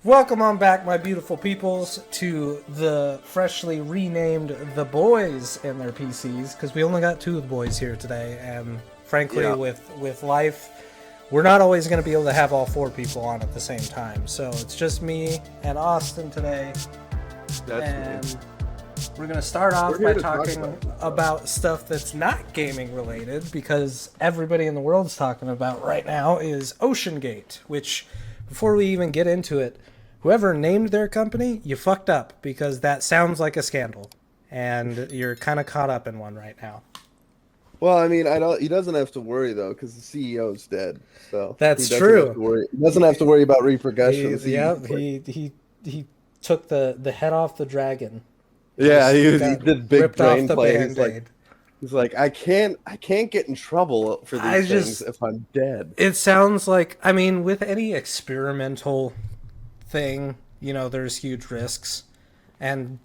Welcome on back, my beautiful peoples, to the freshly renamed The Boys and their PCs, because we only got two of the boys here today, and frankly, Yeah. with life, we're not always going to be able to have all four people on at the same time. So it's just me and Austin today, and That's me. we're going to start off We're here by to talk talking about stuff that's not gaming related, because everybody in the world's talking about right now is OceanGate, which, before we even get into it, whoever named their company, you fucked up, because that sounds like a scandal, and you're kind of caught up in one right now. Well, I mean, I don't. He doesn't have to worry though, because the CEO's dead. So That's he doesn't have true. to worry. He doesn't have to worry about He, repercussions. yeah, he took the head off the dragon. Yeah, he Got did big ripped off brain the play. Band-Aid. He's like, I can't get in trouble for these things if I'm dead. It sounds like, I mean, with any experimental thing, there's huge risks, and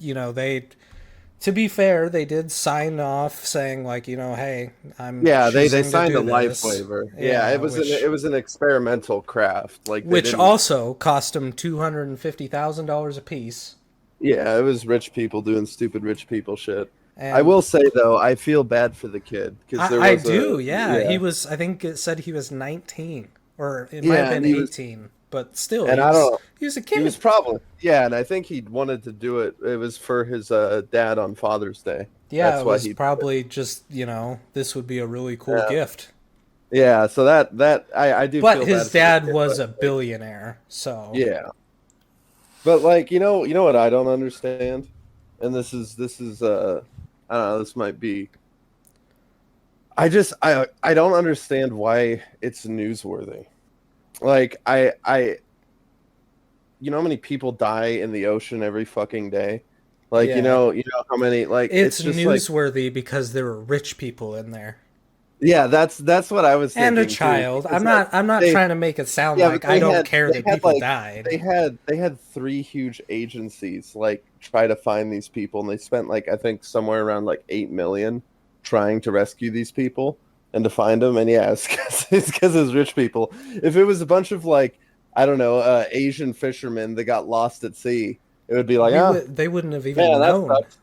to be fair, they did sign off saying, like, hey, I'm Yeah, they choosing to signed do a life this. waiver. Yeah, Yeah, it was an experimental craft. Like they which didn't. also cost them $250,000 a piece. Yeah, it was rich people doing stupid rich people shit. I And will say though, I feel bad for the kid because there I was do, a yeah. He was, I think it said he was 19, or it might have yeah, been and he was. 18, but still, And I don't. he was a He was kid. probably yeah, and I think he wanted to do it. It was for his dad on Father's Day. Yeah, That's it why was he did it. probably just, this would be a really cool Yeah, gift. yeah. So that I do But feel his bad for the dad kid, was but a like billionaire, so yeah, but like you know what I don't understand, and this is I don't know. This might be. I don't understand why it's newsworthy. Like I you know how many people die in the ocean every fucking day? Like yeah. you know how many like It's it's just like newsworthy because there were rich people in there. yeah, that's what I was And a thinking too child. because like I'm not they trying to make it sound yeah, like but I don't care they that had people like died. they had three huge agencies like try to find these people and they spent like I think somewhere around like 8 million trying to rescue these people and to find them and yeah, it's because it's rich people. If it was a bunch of like I don't know, Asian fishermen that got lost at sea, it would be like, oh They wouldn't have even man, that known. sucks.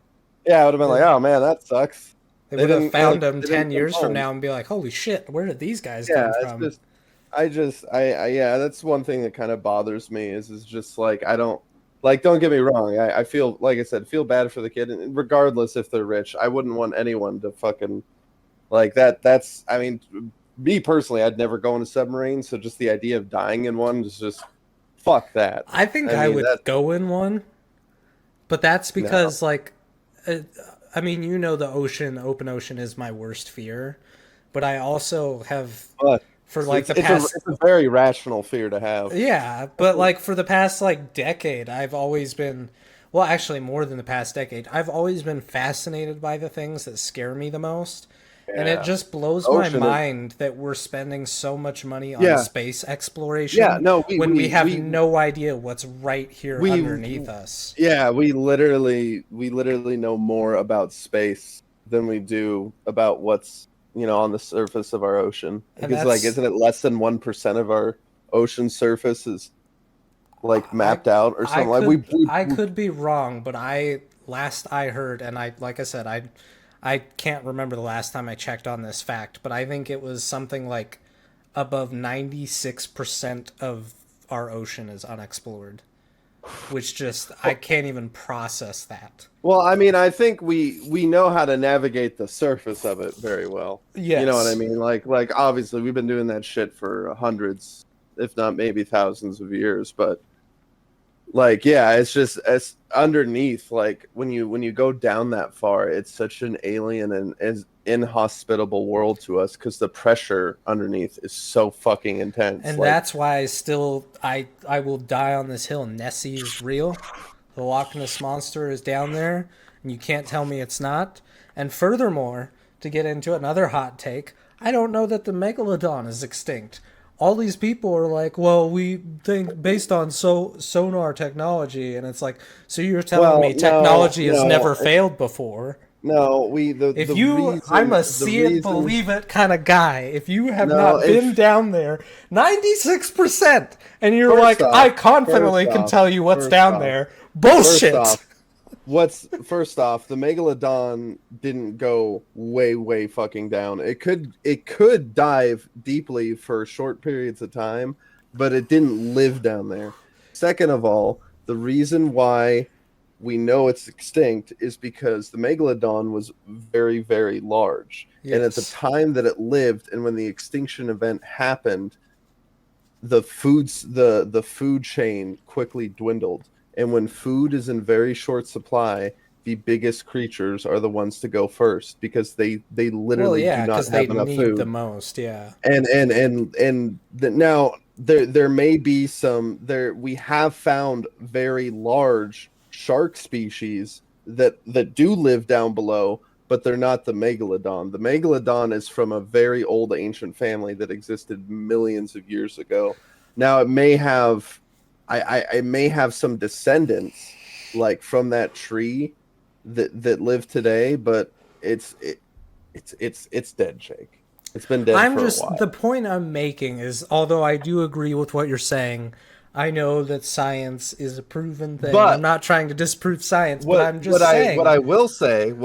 Yeah, I would have been They, like, oh man, that sucks. they would have found them They 10 didn't come years from home. now and be like, "Holy shit, where did these guys Yeah, come it's from?" just I yeah, that's one thing that kind of bothers me is just like I don't like don't get me wrong. I feel like I said, feel bad for the kid and regardless if they're rich. I wouldn't want anyone to fucking like that's I mean me personally, I'd never go in a submarine, so just the idea of dying in one is just fuck that. I think I I mean would that go in one, but that's no. because, like, uh, I mean, the open ocean is my worst fear, but I also have, But for like the it's past, a very rational fear to have. yeah, but like for the past like decade, I've always been, well, actually more than the past decade, I've always been fascinated by the things that scare me the most. And it Yeah. just blows my Ocean is mind that we're spending so much money on yeah. space Yeah, exploration no, when we have no idea what's right here we underneath us. yeah, we literally know more about space than we do about what's, you know, on the surface of our ocean. And Because like that's isn't it less than 1% of our ocean surface is like I mapped out or I something like could I we could be wrong, but I last I heard, and I like I said, I can't remember the last time I checked on this fact, but I think it was something like above 96% of our ocean is unexplored, which just I can't even process that. well, I mean, I think we know how to navigate the surface of it very well. You know what I Yes. mean? Like obviously we've been doing that shit for hundreds, if not maybe thousands of years, but like yeah, it's just it's underneath like when you go down that far, it's such an alien and is inhospitable world to us because the pressure underneath is so fucking intense. And Like that's why I will die on this hill. Nessie is real. The Loch Ness monster is down there, and you can't tell me it's not. And furthermore, to get into another hot take, I don't know that the megalodon is extinct. All these people are like, well, we think based on sonar technology, and it's like, so you're telling well, me technology has no, never failed before? No, we If you, I'm a the see it, reason believe it kind of guy. If you have no not been if down there, 96%, and you're first like, I off confidently first can off tell you what's first down off there. first Bullshit. off what's first off the megalodon didn't go way fucking down. It could dive deeply for short periods of time, but it didn't live down there. Second of all, the reason why we know it's extinct is because the megalodon was very large, and at the Yes. time that it lived and when the extinction event happened, the food chain quickly dwindled, and when food is in very short supply, the biggest creatures are the ones to go first because they Well, literally do yeah, not because they have enough need the food. most. Yeah. Now there may be some there we have found very large shark species that do live down below, but they're not the megalodon. The megalodon is from a very old ancient family that existed millions of years ago. Now it may have I may have some descendants like from that tree that live today, but it's dead, Jake. It's been dead I'm for a just, the while. point I'm making is, although I do agree with what you're saying, I know that science is a proven thing. I'm But not trying to disprove science, but I'm just what saying.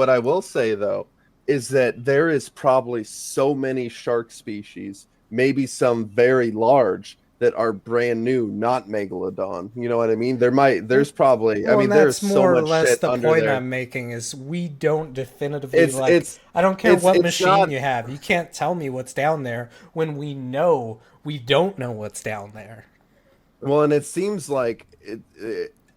I will say though is that there is probably so many shark species, maybe some very large that are brand new, not megalodon. You know what I mean? There's probably I Well, and mean there is that's so more or much less shit the under point there. I'm making is we don't definitively, It's like, it's I don't care what it's machine not you have. You can't tell me what's down there when we know we don't know what's down there. well, and it seems like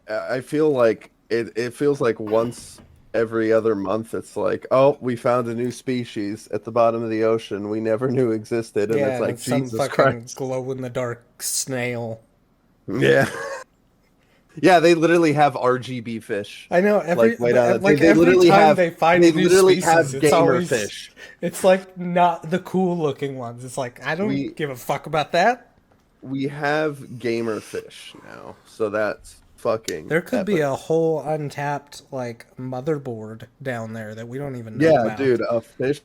I feel like it feels like once every other month it's like, oh, we found a new species at the bottom of the ocean we never knew existed, and it's Yeah, and like it's some Jesus fucking Christ. glow in the dark snail. Yeah. Yeah, they literally have RGB fish. I know Like right on it. like every time they find They a new literally species, have it's gamer always, fish. it's like not the cool looking ones. It's like I don't We give a fuck about that. we have gamer fish now. So that's fucking There could be epic. a whole untapped like motherboard down there that we don't even know Yeah, about. dude, a fish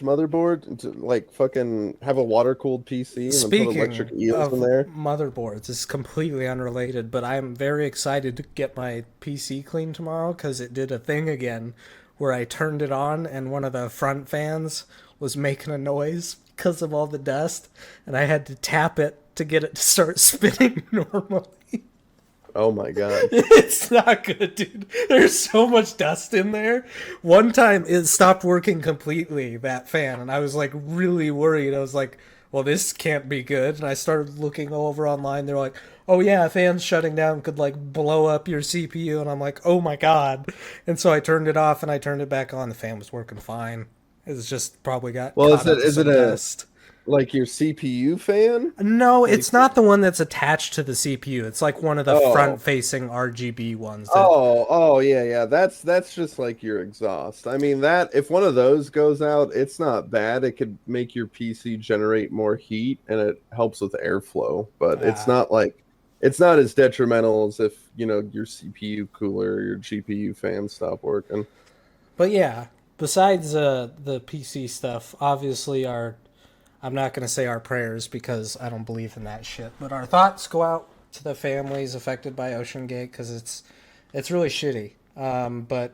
motherboard to like fucking have a water cooled PC and then put electric Speaking eels in of there. motherboards, it's completely unrelated, but I'm very excited to get my PC cleaned tomorrow because it did a thing again where I turned it on and one of the front fans was making a noise because of all the dust, and I had to tap it to get it to start spinning normally. Oh my god. It's not good, dude. There's so much dust in there. One time it stopped working completely, that fan, and I was like really worried. I was like, well, this can't be good. And I started looking over online. They're like, oh yeah, fans shutting down could like blow up your CPU. And I'm like, oh my god. And so I turned it off and I turned it back on. The fan was working fine. It's just probably got Well, caught up with is it some a dust. like your CPU fan? No, Like it's not the one that's attached to the CPU. It's like one of the oh. front-facing RGB ones that. Oh yeah. That's just like your exhaust. I mean that if one of those goes out, it's not bad. It could make your PC generate more heat and it helps with airflow, but Uh, it's not as detrimental as if, you know, your CPU cooler or your GPU fan stop working. but yeah, besides the PC stuff, obviously our, I'm not going to say our prayers because I don't believe in that shit, but our thoughts go out to the families affected by OceanGate because it's really shitty. But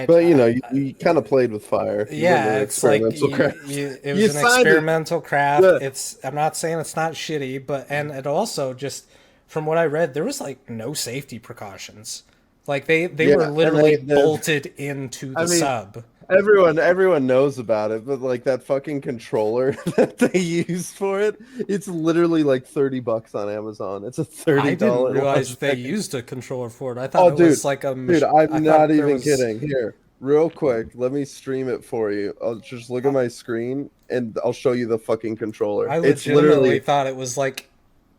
But you know, I you kind of played with fire. You went yeah, to it's like experimental craft. it You was an signed it. experimental craft. The It's, I'm not saying it's not shitty, but and it also just, from what I read, there was like no safety precautions. Like they were yeah, and literally bolted into I the mean, sub. everyone knows about it, but like that fucking controller that they use for it, it's literally like $30 on Amazon. It's a I didn't $30 realize they Logitech. used a controller for it. I thought Oh, it was like dude, I I'm not thought there even was. kidding. Here, real quick, let me stream it for you. I'll just look at my screen and I'll show you the fucking controller. I It's legitimately literally thought it was like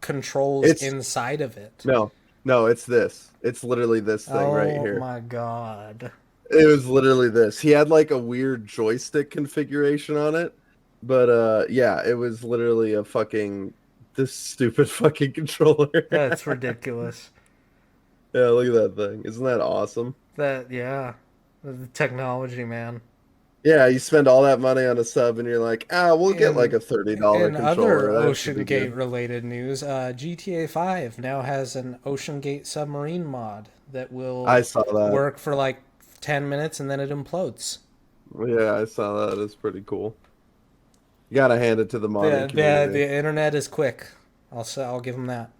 controls it's inside of it. no, no, it's this. It's literally this thing right Oh here. my god. It was literally this. He had like a weird joystick configuration on it, but yeah, it was literally a fucking this stupid fucking controller. That's ridiculous. Yeah, look at that thing. Isn't that awesome? That, yeah. The technology, man. Yeah, you spend all that money on a sub, and you're like, we'll get like In a $30 other controller. That should be OceanGate good. related news, GTA 5 now has an OceanGate submarine mod that will I saw that. work for like 10 minutes and then it implodes. Yeah, I saw that. It's pretty cool. You gotta hand it to the modding The community. internet is quick. I'll give them that.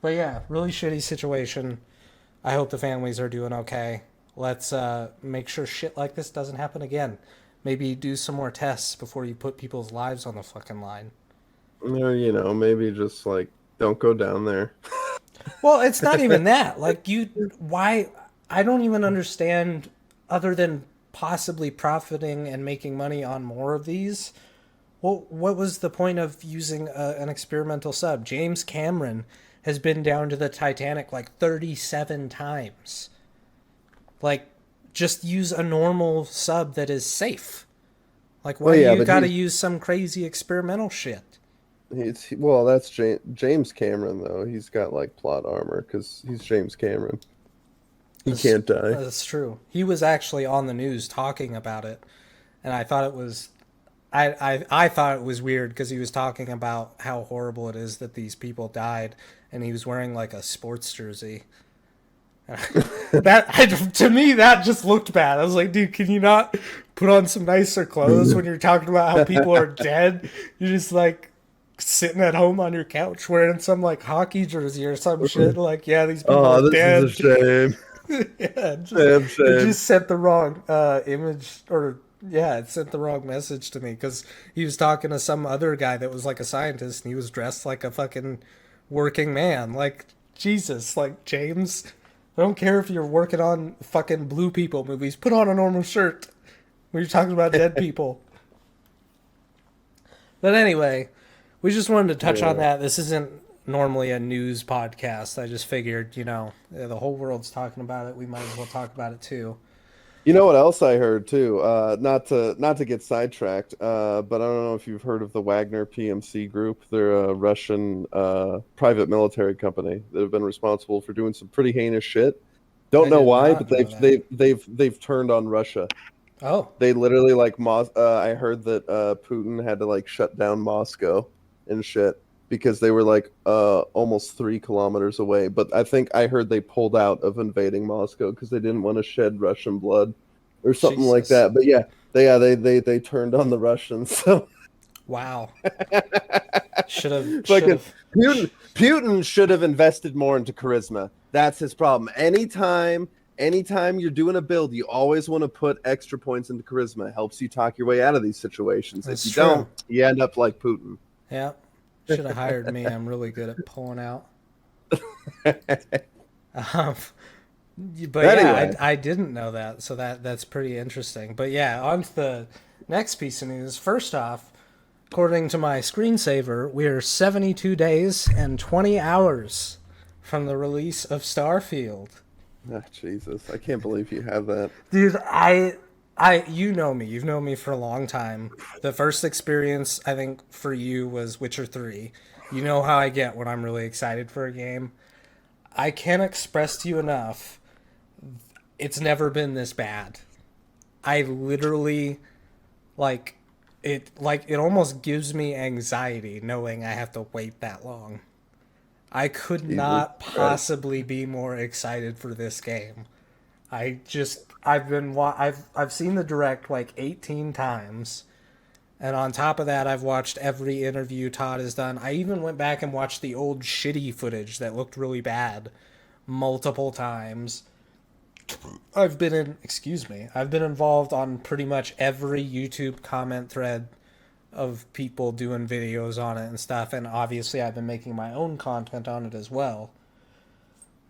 But yeah, really shitty situation. I hope the families are doing okay. Let's make sure shit like this doesn't happen again. Maybe do some more tests before you put people's lives on the fucking line. Or, maybe just like don't go down there. Well, it's not even that. Like why? I don't even understand. Other than possibly profiting and making money on more of these, well, what was the point of using an experimental sub? James Cameron has been down to the Titanic like 37 times. Like, just use a normal sub that is safe. Like, Well, why do yeah, you but gotta use some crazy experimental shit? that's James Cameron though. He's got like plot armor because he's James Cameron. He That's, can't die. that's true. He was actually on the news talking about it, and I thought it was I thought it was weird because he was talking about how horrible it is that these people died, and he was wearing like a sports jersey. To me that just looked bad. I was like, dude, can you not put on some nicer clothes when you're talking about how people are dead? You're just like sitting at home on your couch wearing some like hockey jersey or some shit. Like, yeah, these people are Oh, this is a dead. shame. Yeah, Damn it shame. just sent the wrong image, or yeah, it sent the wrong message to me because he was talking to some other guy that was like a scientist and he was dressed like a fucking working man. Like, Jesus, like, James, I don't care if you're working on fucking Blue People movies, put on a normal shirt when you're talking about dead people. But anyway, we just wanted to touch on Yeah. that. This isn't normally a news podcast. I just figured, the whole world's talking about it. We might as well talk about it too. You know what else I heard too? Not to get sidetracked, but I don't know if you've heard of the Wagner PMC group. They're a Russian private military company that have been responsible for doing some pretty heinous shit. Don't I know did why, not but know that. they've turned on Russia. Oh, They literally like I heard that Putin had to like shut down Moscow and shit because they were like almost 3 kilometers away. But I think I heard they pulled out of invading Moscow because they didn't want to shed Russian blood or something like Jesus. that. But yeah, they turned on the Russians. So Wow. Should fucking have. Putin should have invested more into charisma. That's his problem. Anytime you're doing a build, you always want to put extra points into charisma. It helps you talk your way out of these situations. If That's you true. don't, you end up like Putin. Yeah. Should have hired me. I'm really good at pulling out. Um, but yeah, Anyway, I didn't know that, so that's pretty interesting. But yeah, on to the next piece of news. First off, according to my screensaver, we are 72 days and 20 hours from the release of Starfield. Jesus, I can't believe you have that. Dude, you know me. You've known me for a long time. The first experience I think for you was Witcher 3. You know how I get when I'm really excited for a game. I can't express to you enough. It's never been this bad. I literally it almost gives me anxiety knowing I have to wait that long. I could Jesus not Christ. possibly be more excited for this game. I've seen the direct like 18 times, and on top of that I've watched every interview Todd has done. I even went back and watched the old shitty footage that looked really bad multiple times. I've been involved on pretty much every YouTube comment thread of people doing videos on it and stuff, and obviously I've been making my own content on it as well.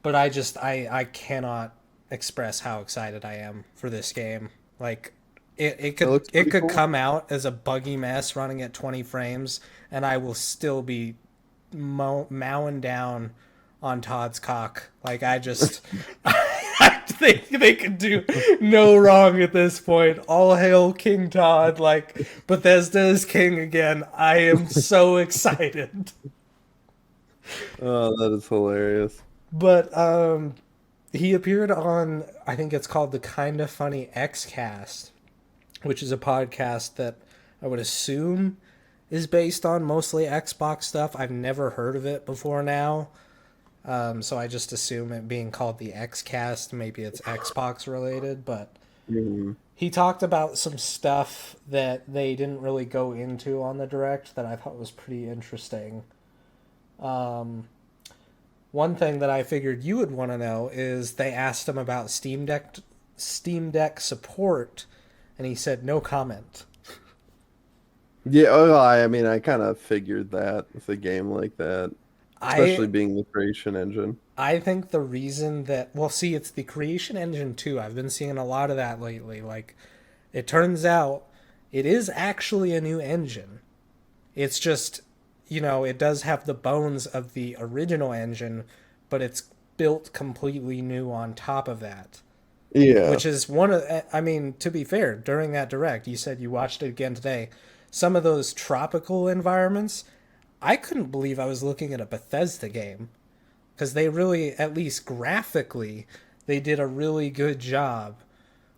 But I cannot express how excited I am for this game. Like it That could looks it pretty could cool. come out as a buggy mess running at 20 frames and I will still be mowing down on Todd's cock. Like I just I think they could do no wrong at this point. All hail King Todd. Like Bethesda is king again. I am so excited. Oh, that is hilarious. But he appeared on, I think it's called the Kinda Funny Xcast, which is a podcast that I would assume is based on mostly Xbox stuff. I've never heard of it before now. So I just assume it being called the Xcast, maybe it's Xbox related, but Mhm. he talked about some stuff that they didn't really go into on the direct that I thought was pretty interesting. Um, One thing that I figured you would want to know is they asked him about Steam Deck support, and he said no comment. Yeah, oh, I mean, I kind of figured that with a game like that, I especially being the creation engine. I think the reason that, well, see, it's the creation engine too. I've been seeing a lot of that lately. Like, it turns out it is actually a new engine. It's just, it does have the bones of the original engine, but it's built completely new on top of that. Yeah, Which is one of, I mean, to be fair, during that direct, you said you watched it again today. Some of those tropical environments, I couldn't believe I was looking at a Bethesda game because they really, at least graphically, they did a really good job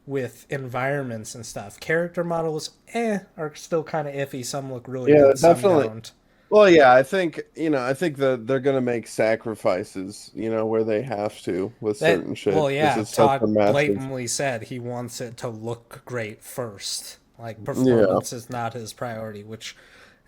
with environments and stuff. Character models, are still kind of iffy. Some look really yeah, good, some definitely. don't. Well, yeah, I think that they're gonna make sacrifices, where they have to with That certain well, shit because yeah, it's such a Todd massive. blatantly said he wants it to look great first. Like Yeah, performance is not his priority, which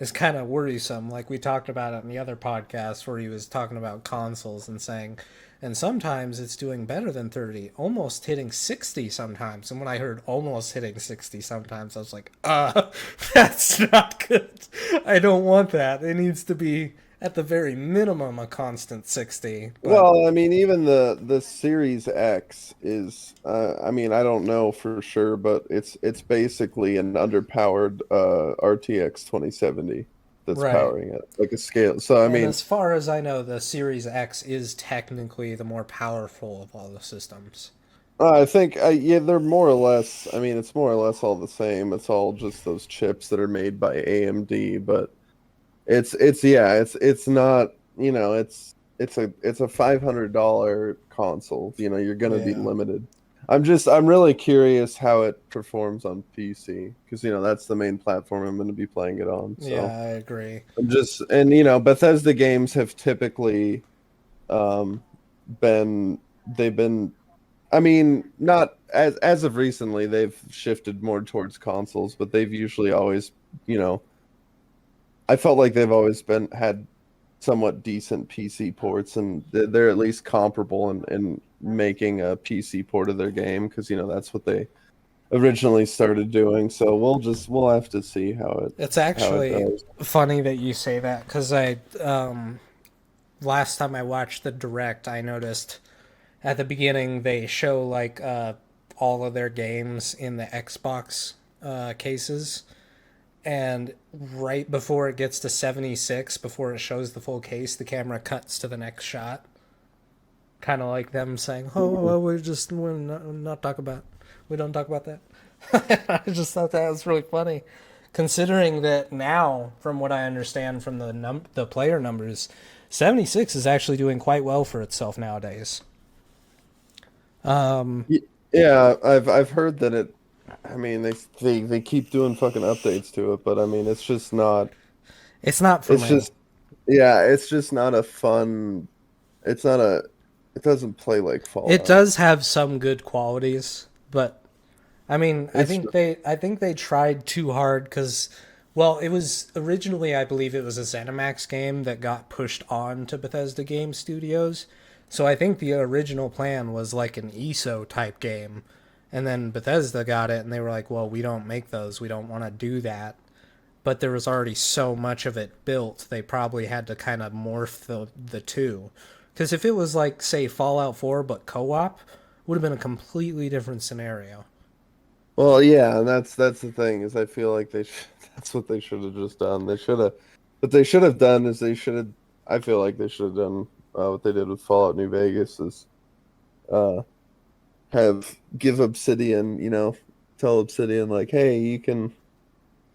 is kind of worrisome. Like we talked about it in the other podcast where he was talking about consoles and saying, and sometimes it's doing better than 30, almost hitting 60 sometimes. And when I heard almost hitting 60 sometimes, I was like, that's not good. I don't want that. It needs to be at the very minimum a constant 60. But well, I mean, even the Series X is, I mean, I don't know for sure, but it's basically an underpowered RTX 2070 that's right. powering it, like a scale. So I And mean, as far as I know, the Series X is technically the more powerful of all the systems. I think, yeah, they're more or less. I mean, it's more or less all the same. It's all just those chips that are made by AMD, but it's not. It's a $500 console. You're gonna be Yeah. limited. I'm really curious how it performs on PC because that's the main platform I'm going to be playing it on. Yeah, So I agree. Bethesda games have typically um been they've been I mean, not as of recently, they've shifted more towards consoles, but they've usually always, you know, I felt like they've always been had somewhat decent PC ports, and they're at least comparable in making a PC port of their game because that's what they originally started doing. So we'll have to see It's how it actually does. funny that you say that because last time I watched the direct, I noticed at the beginning they show like all of their games in the Xbox cases, and right before it gets to 76, before it shows the full case, the camera cuts to the next shot, kind of like them saying, "Oh, well, we're not talk about, we don't talk about that." I just thought that was really funny, considering that now, from what I understand from the player numbers, 76 is actually doing quite well for itself nowadays. Um, Yeah, I've heard that it. I mean, they keep doing fucking updates to it, but I mean, it's just not. it's not for It's me. just yeah, it's just not a fun. It's not a. It doesn't play like It Fallout. does have some good qualities, but I mean, I It's think they I think they tried too hard because, well, it was originally, I believe it was a ZeniMax game that got pushed on to Bethesda Game Studios. So I think the original plan was like an ESO type game, and then Bethesda got it and they were like, "Well, we don't make those. We don't want to do that." But there was already so much of it built, they probably had to kind of morph the two. Because if it was like, say, Fallout 4 but co-op, would have been a completely different scenario. well, yeah, and that's the thing is I feel like that's what they should have just done. What they should have done is they should have. I feel like they should have done what they did with Fallout New Vegas is uh have give Obsidian, tell Obsidian like, hey, you can.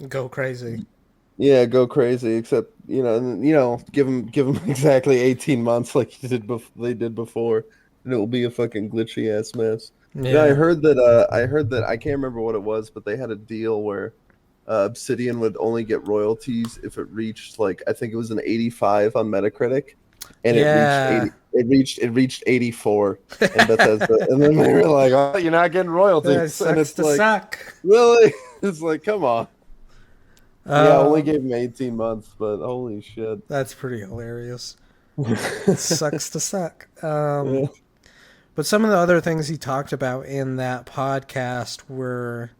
Go crazy. Yeah, go crazy. Except give them exactly 18 months like they did before. and it will be a fucking glitchy ass mess. You know, I Yeah. heard that. I heard that I can't remember what it was, but they had a deal where Obsidian would only get royalties if it reached like I think it was an 85 on Metacritic, and it reached Yeah. 80. It reached 84, and Bethesda, and then they were like, "Oh, you're not getting It royalties," and sucks it's to like, suck. really? It's like, come on. Yeah, only Um, gave him 18 months, but holy shit. that's pretty hilarious. Sucks to suck. Yeah. But some of the other things he talked about in that podcast were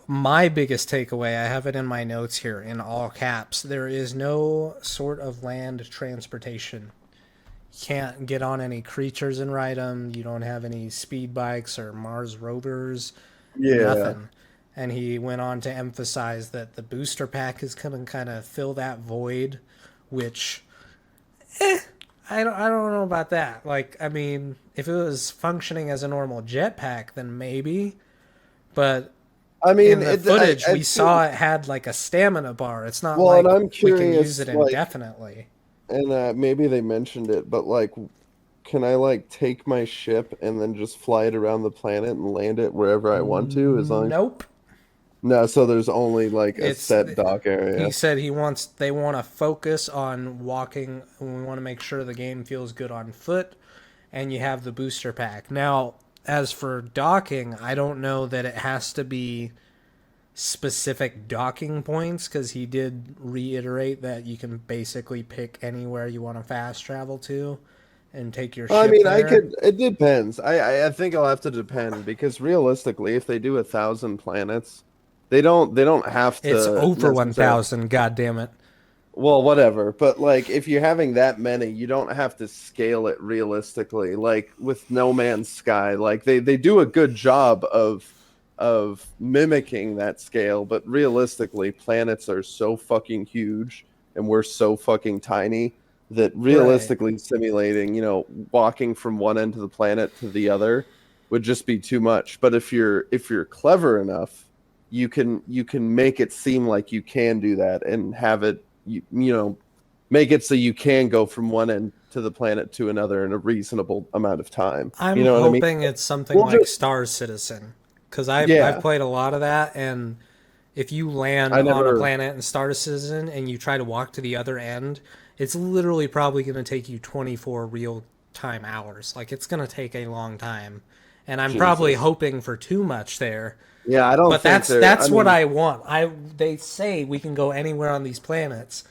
my biggest takeaway. I have it in my notes here in all caps. There is no sort of land transportation. You can't get on any creatures and ride them. You don't have any speed bikes or Mars rovers. Yeah. Nothing. And he went on to emphasize that the booster pack is going to kind of fill that void, which I don't know about that. Like, I mean, if it was functioning as a normal jetpack, then maybe. But I mean, in the footage, I we feel, saw it had like a stamina bar. It's not well, and like I'm we can use curious, it like, indefinitely. and maybe they mentioned it, but like, can I like take my ship and then just fly it around the planet and land it wherever I want to? As long as Nope. no, so there's only like a It's set dock he area. said they want to focus on walking. We want to make sure the game feels good on foot, and you have the booster pack. Now, as for docking, I don't know that it has to be specific docking points because he did reiterate that you can basically pick anywhere you want to fast travel to and take your I ship mean, I there. could. It depends. I think I'll have to depend because realistically, if they do 1,000 planets, they don't have It's to over necessarily. 1,000. God damn it! Well, whatever. But like, if you're having that many, you don't have to scale it realistically. Like with No Man's Sky, like they do a good job of mimicking that scale, but realistically, planets are so fucking huge and we're so fucking tiny that Right. realistically simulating, walking from one end of the planet to the other would just be too much. But if you're clever enough, you can make it seem like you can do that and have it make it so you can go from one end to the planet to another in a reasonable amount of time. You I'm know what I mean? hoping it's something We'll like just Star Citizen because I've yeah. played a lot of that, and if you land I on a never planet in Star Citizen and you try to walk to the other end, it's literally probably going to take you 24 real time hours. Like it's going to take a long time. And I'm probably Jesus. hoping for too much there. Yeah, I don't But think that's they're. I that's what mean, I want. They say we can go anywhere on these planets.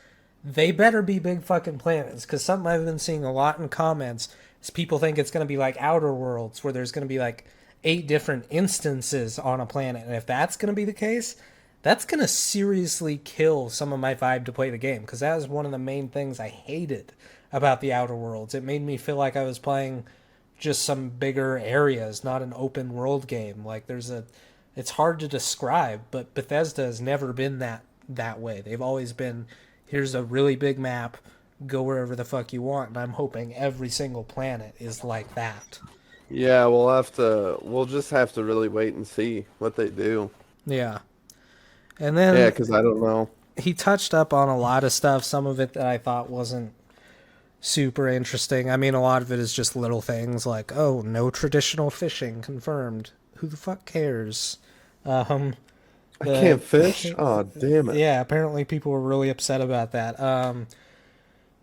They better be big fucking planets cuz something I've been seeing a lot in comments is people think it's going to be like Outer Worlds where there's going to be like 8 different instances on a planet. And if that's going to be the case, that's going to seriously kill some of my vibe to play the game because that was one of the main things I hated about the Outer Worlds. It made me feel like I was playing just some bigger areas, not an open world game. Like it's hard to describe, but Bethesda has never been that way. They've always been here's a really big map, go wherever the fuck you want, and I'm hoping every single planet is like that. yeah, we'll just have to really wait and see what they do. Yeah. And Yeah, then because I don't know. he touched up on a lot of stuff, some of it that I thought wasn't super interesting. I mean, a lot of it is just little things like, oh, no traditional fishing confirmed. Who the fuck cares? Um, I can't the fish. Oh, damn it. yeah, apparently people were really upset about that.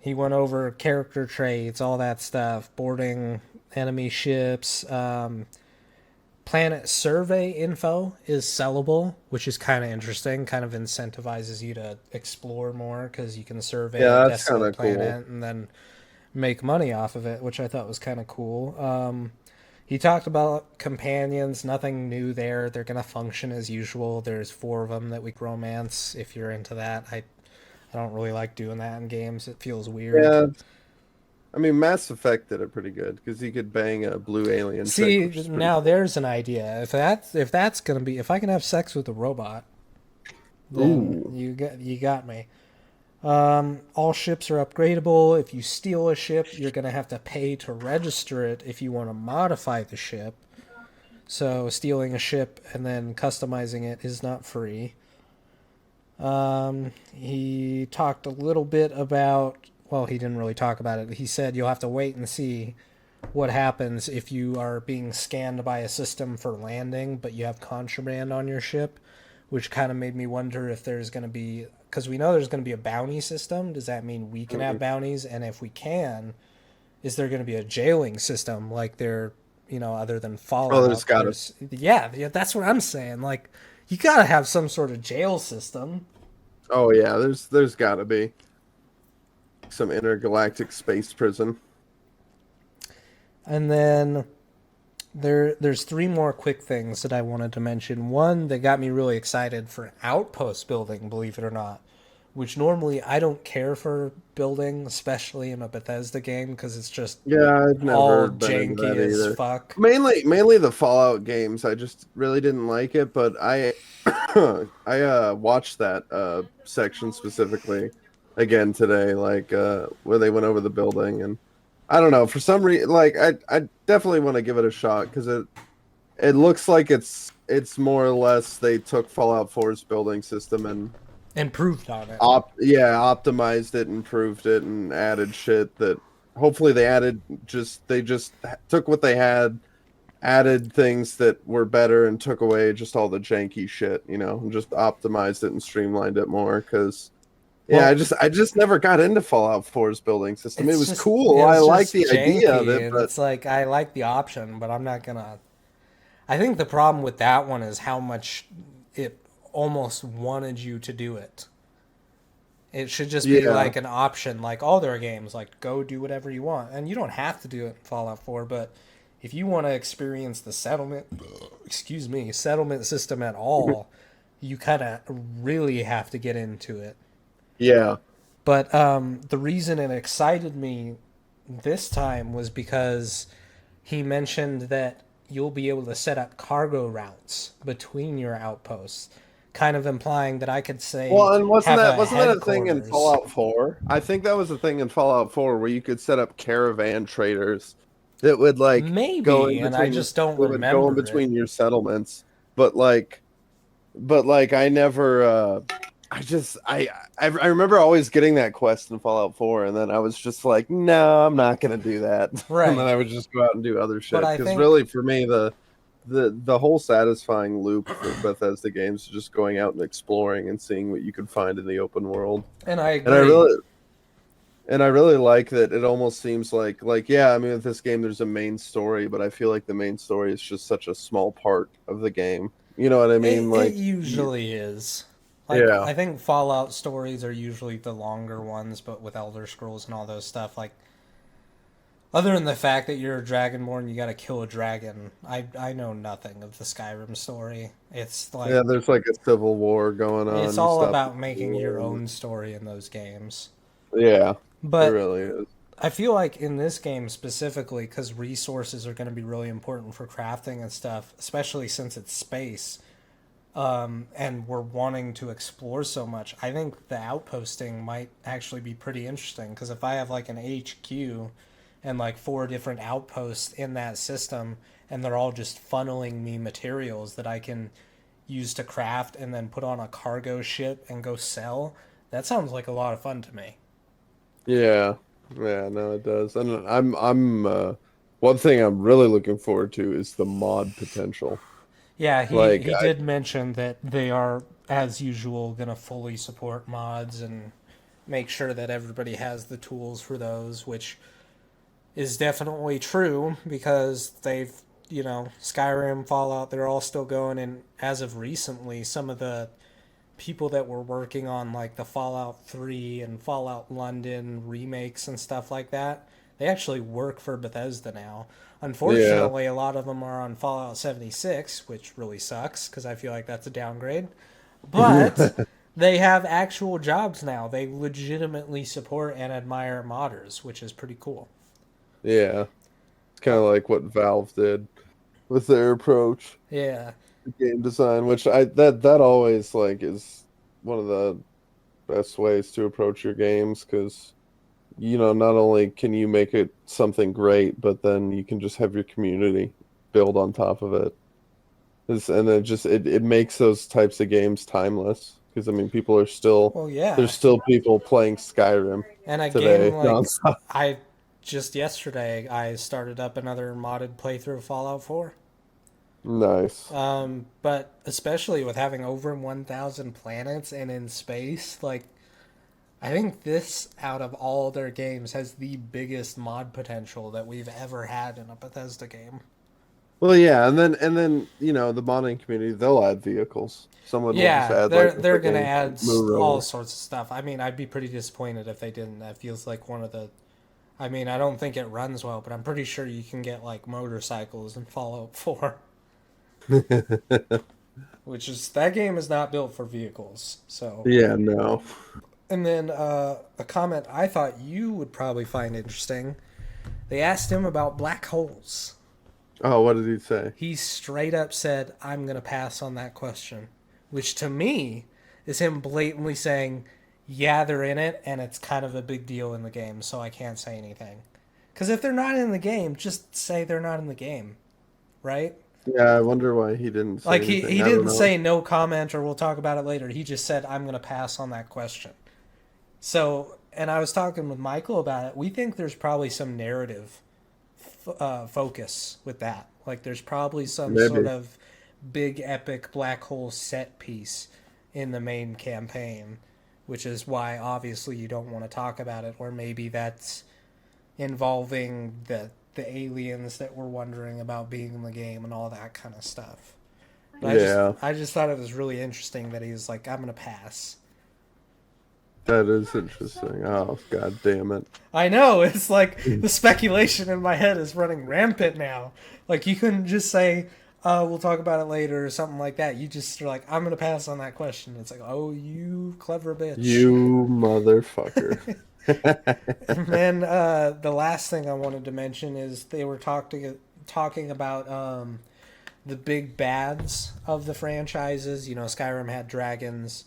He went over character traits, all that stuff, boarding enemy ships. Planet survey info is sellable, which is kind of interesting. Kind of incentivizes you to explore more because you can survey a Yeah, that's kind desolate of cool. planet and then make money off of it, which I thought was kind of cool. He talked about companions, nothing new there. They're going to function as usual. There's 4 of them that we can romance if you're into that. I don't really like doing that in games. It feels weird. Yeah, I mean, Mass Effect did it pretty good because you could bang a blue alien chick, See, which is pretty now cool. there's an idea. If that's going to be if I can have sex with a robot, then Ooh, you got me. All ships are upgradable. If you steal a ship, you're going to have to pay to register it if you want to modify the ship. So stealing a ship and then customizing it is not free. He talked a little bit about. Well, he didn't really talk about it. He said you'll have to wait and see what happens if you are being scanned by a system for landing, but you have contraband on your ship, which kind of made me wonder if there's going to be, because we know there's going to be a bounty system. Does that mean we can have Mhm. bounties? And if we can, is there going to be a jailing system like there, other than Oh, there's Fallout? gotta. There's, yeah, that's what I'm saying. Like, you got to have some sort of jail system. Oh yeah, there's gotta be some intergalactic space prison. And then there's three more quick things that I wanted to mention. One that got me really excited for outpost building, believe it or not, which normally I don't care for building, especially in a Bethesda game, because it's just Yeah, I've all never been into janky that as either. fuck. Mainly the Fallout games. I just really didn't like it, but I I watched that section specifically again today, like where they went over the building, and I don't know, for some reason, like I definitely want to give it a shot because it looks like it's more or less they took Fallout 4's building system and Improved on it. optimized it, improved it, and added shit that hopefully they just took what they had, added things that were better, and took away just all the janky shit, and just optimized it and streamlined it more. Because yeah, Well, I just never got into Fallout 4's building system. It it's was just cool. I it's like just the idea of janky, it, and but it's like I like the option, but I'm not gonna. I think the problem with that one is how much it almost wanted you to do it. It should just be yeah, like an option, like all their games, like go do whatever you want, and you don't have to do it in Fallout 4. But if you want to experience the settlement system at all, you kind of really have to get into it. yeah. But the reason it excited me this time was because he mentioned that you'll be able to set up cargo routes between your outposts, kind of implying that I could say Well, and have a wasn't that a thing in headquarters. Fallout 4? I think that was a thing in Fallout 4 where you could set up caravan traders that would like go in Maybe, and I between your just don't that would go in remember it. between your settlements. But like I never I just I remember always getting that quest in Fallout 4 and then I was just like, "No, I'm not going to do that." And then Right. I would just go out and do other But shit I because think, really for me the whole satisfying loop for Bethesda games is just going out and exploring and seeing what you can find in the open world. and I And I agree. really and I really like that it almost seems like yeah, I mean with this game there's a main story, but I feel like the main story is just such a small part of the game. You know what I mean? It Like usually is. Like, yeah. I think Fallout stories are usually the longer ones, but with Elder Scrolls and all those stuff, like, other than the fact that you're a dragonborn and you gotta kill a dragon, I know nothing of the Skyrim story. It's like, Yeah, there's like a civil war going it's on. You all stop the about making your war. own story in those games. Yeah, it But really is. I feel like in this game specifically, because resources are going to be really important for crafting and stuff, especially since it's space, and we're wanting to explore so much, I think the outposting might actually be pretty interesting. Because if I have like an HQ and like four different outposts in that system, and they're all just funneling me materials that I can use to craft and then put on a cargo ship and go sell, that sounds like a lot of fun to me. Yeah, yeah, no, it does. And I'm one thing I'm really looking forward to is the mod potential. Yeah, Like he did mention that they are, as usual, going to fully support mods and make sure that everybody has the tools for those, which is definitely true because they've, Skyrim, Fallout, they're all still going. And as of recently, some of the people that were working on like the Fallout 3 and Fallout London remakes and stuff like that, they actually work for Bethesda now. yeah. Unfortunately, a lot of them are on Fallout 76, which really sucks because I feel like that's a downgrade. But they have actual jobs now. They legitimately support and admire modders, which is pretty cool. Yeah. It's kind Uh, of like what Valve did with their approach yeah. to game design, which that always like is one of the best ways to approach your games because not only can you make it something great, but then you can just have your community build on top of it. And it just it makes those types of games timeless because I mean people are still Well, yeah. there's still people playing Skyrim And a game today like nonstop. I just yesterday I started up another modded playthrough of Fallout 4. Nice. But especially with having over 1,000 planets and in space, like I think this out of all their games has the biggest mod potential that we've ever had in a Bethesda game. Well, yeah, and then the modding community, they'll add vehicles. Someone will just Yeah, add like they're a they're gonna freaking add moon all rover. sorts of stuff. I mean, I'd be pretty disappointed if they didn't. That feels like one of the. I mean, I don't think it runs well, but I'm pretty sure you can get like motorcycles in Fallout 4, which is that game is not built for vehicles. So, Yeah, no. and then a comment I thought you would probably find interesting. They asked him about black holes. Oh, what did he say? He straight up said, "I'm gonna pass on that question," which to me is him blatantly saying, "Yeah, they're in it, and it's kind of a big deal in the game, so I can't say anything." Because if they're not in the game, just say they're not in the game, right? Yeah, I wonder why he didn't say Like he anything. he I don't didn't know. say no comment or we'll talk about it later. He just said, "I'm gonna pass on that question." So, and I was talking with Michael about it. We think there's probably some narrative focus with that. Like there's probably some sort Maybe. of big epic black hole set piece in the main campaign, which is why obviously you don't want to talk about it. Or maybe that's involving the aliens that we're wondering about being in the game and all that kind of stuff. But Yeah, I just thought it was really interesting that he was like, "I'm gonna pass." that is interesting. Oh, god damn it. I know, it's like the speculation in my head is running rampant now. Like, you couldn't just say, we'll talk about it later or something like that. You just are like, "I'm going to pass on that question." It's like, oh, you clever bitch. You motherfucker. And then the last thing I wanted to mention is they were talking about the big bads of the franchises. You know, Skyrim had dragons.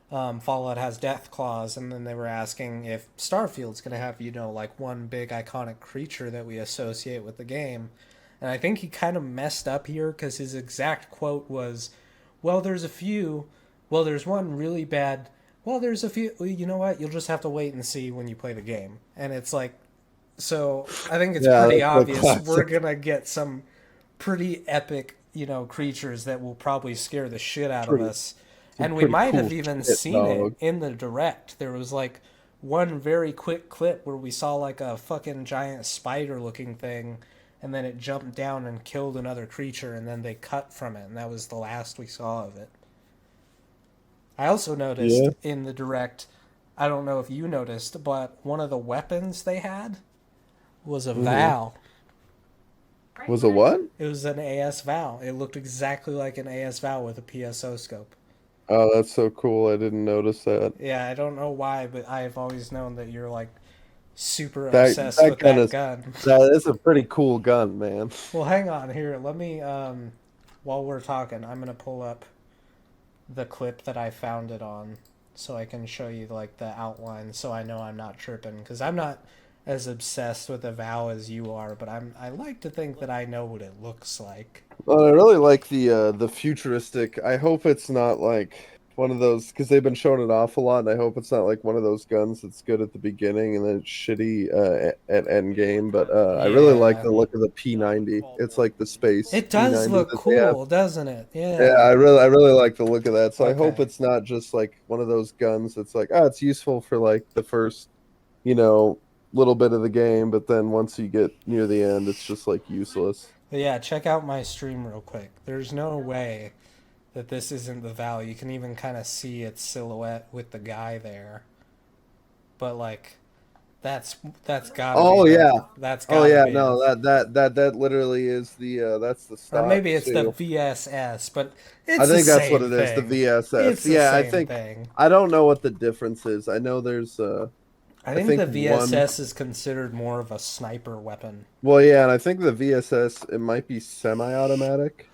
Fallout has death claws, and then they were asking if Starfield's going to have, you know, like one big iconic creature that we associate with the game. And I think he kind of messed up here because his exact quote was, "Well, there's a few. Well, there's one really bad. Well, there's a few. Well, you know what? You'll just have to wait and see when you play the game." And it's like, so I think it's Yeah, pretty that's the obvious we're classic. going to get some pretty epic, you know, creatures that will probably scare the shit out of Pretty, us. some And we pretty might cool have even shit, seen it dog. in the direct. There was like one very quick clip where we saw like a fucking giant spider looking thing and then it jumped down and killed another creature and then they cut from it and that was the last we saw of it. I also noticed Yeah. in the direct, I don't know if you noticed, but one of the weapons they had was a hmm Val. Was it what? It was an AS Val. It looked exactly like an AS Val with a PSO scope. Oh, that's so cool. I didn't notice that. Yeah, I don't know why, but I've always known that you're like super That obsessed that with gun that is gun. that is a pretty cool gun, man. Well, hang on here. Let me while we're talking, I'm going to pull up the clip that I found it on so I can show you like the outline so I know I'm not tripping cuz I'm not as obsessed with the vow as you are, but I like to think that I know what it looks like. Well, I really like the futuristic. I hope it's not like one of those because they've been showing it off a lot, and I hope it's not like one of those guns that's good at the beginning and then it's shitty at end game. But I really like Yeah. the look of the P90. It's like the space It does P90 look that they have. cool, doesn't it? Yeah, Yeah. I really like the look of that. So I hope Okay. it's not just like one of those guns that's like, oh, it's useful for like the first, you know, little bit of the game, but then once you get near the end, it's just like useless. But yeah, check out my stream real quick. There's no way that this isn't the Val. You can even kind of see its silhouette with the guy there. But like that's that's got to be Oh the yeah. that's Oh got to yeah, be the no, that literally is the that's the or stock maybe it's the too. VSS, but I it's the think that's what same it is, the thing. VSS. It's the Yeah, same thing. I don't know what the difference is. I know there's I I think think the one VSS is considered more of a sniper weapon. well yeah, and I think the VSS it might be semi-automatic.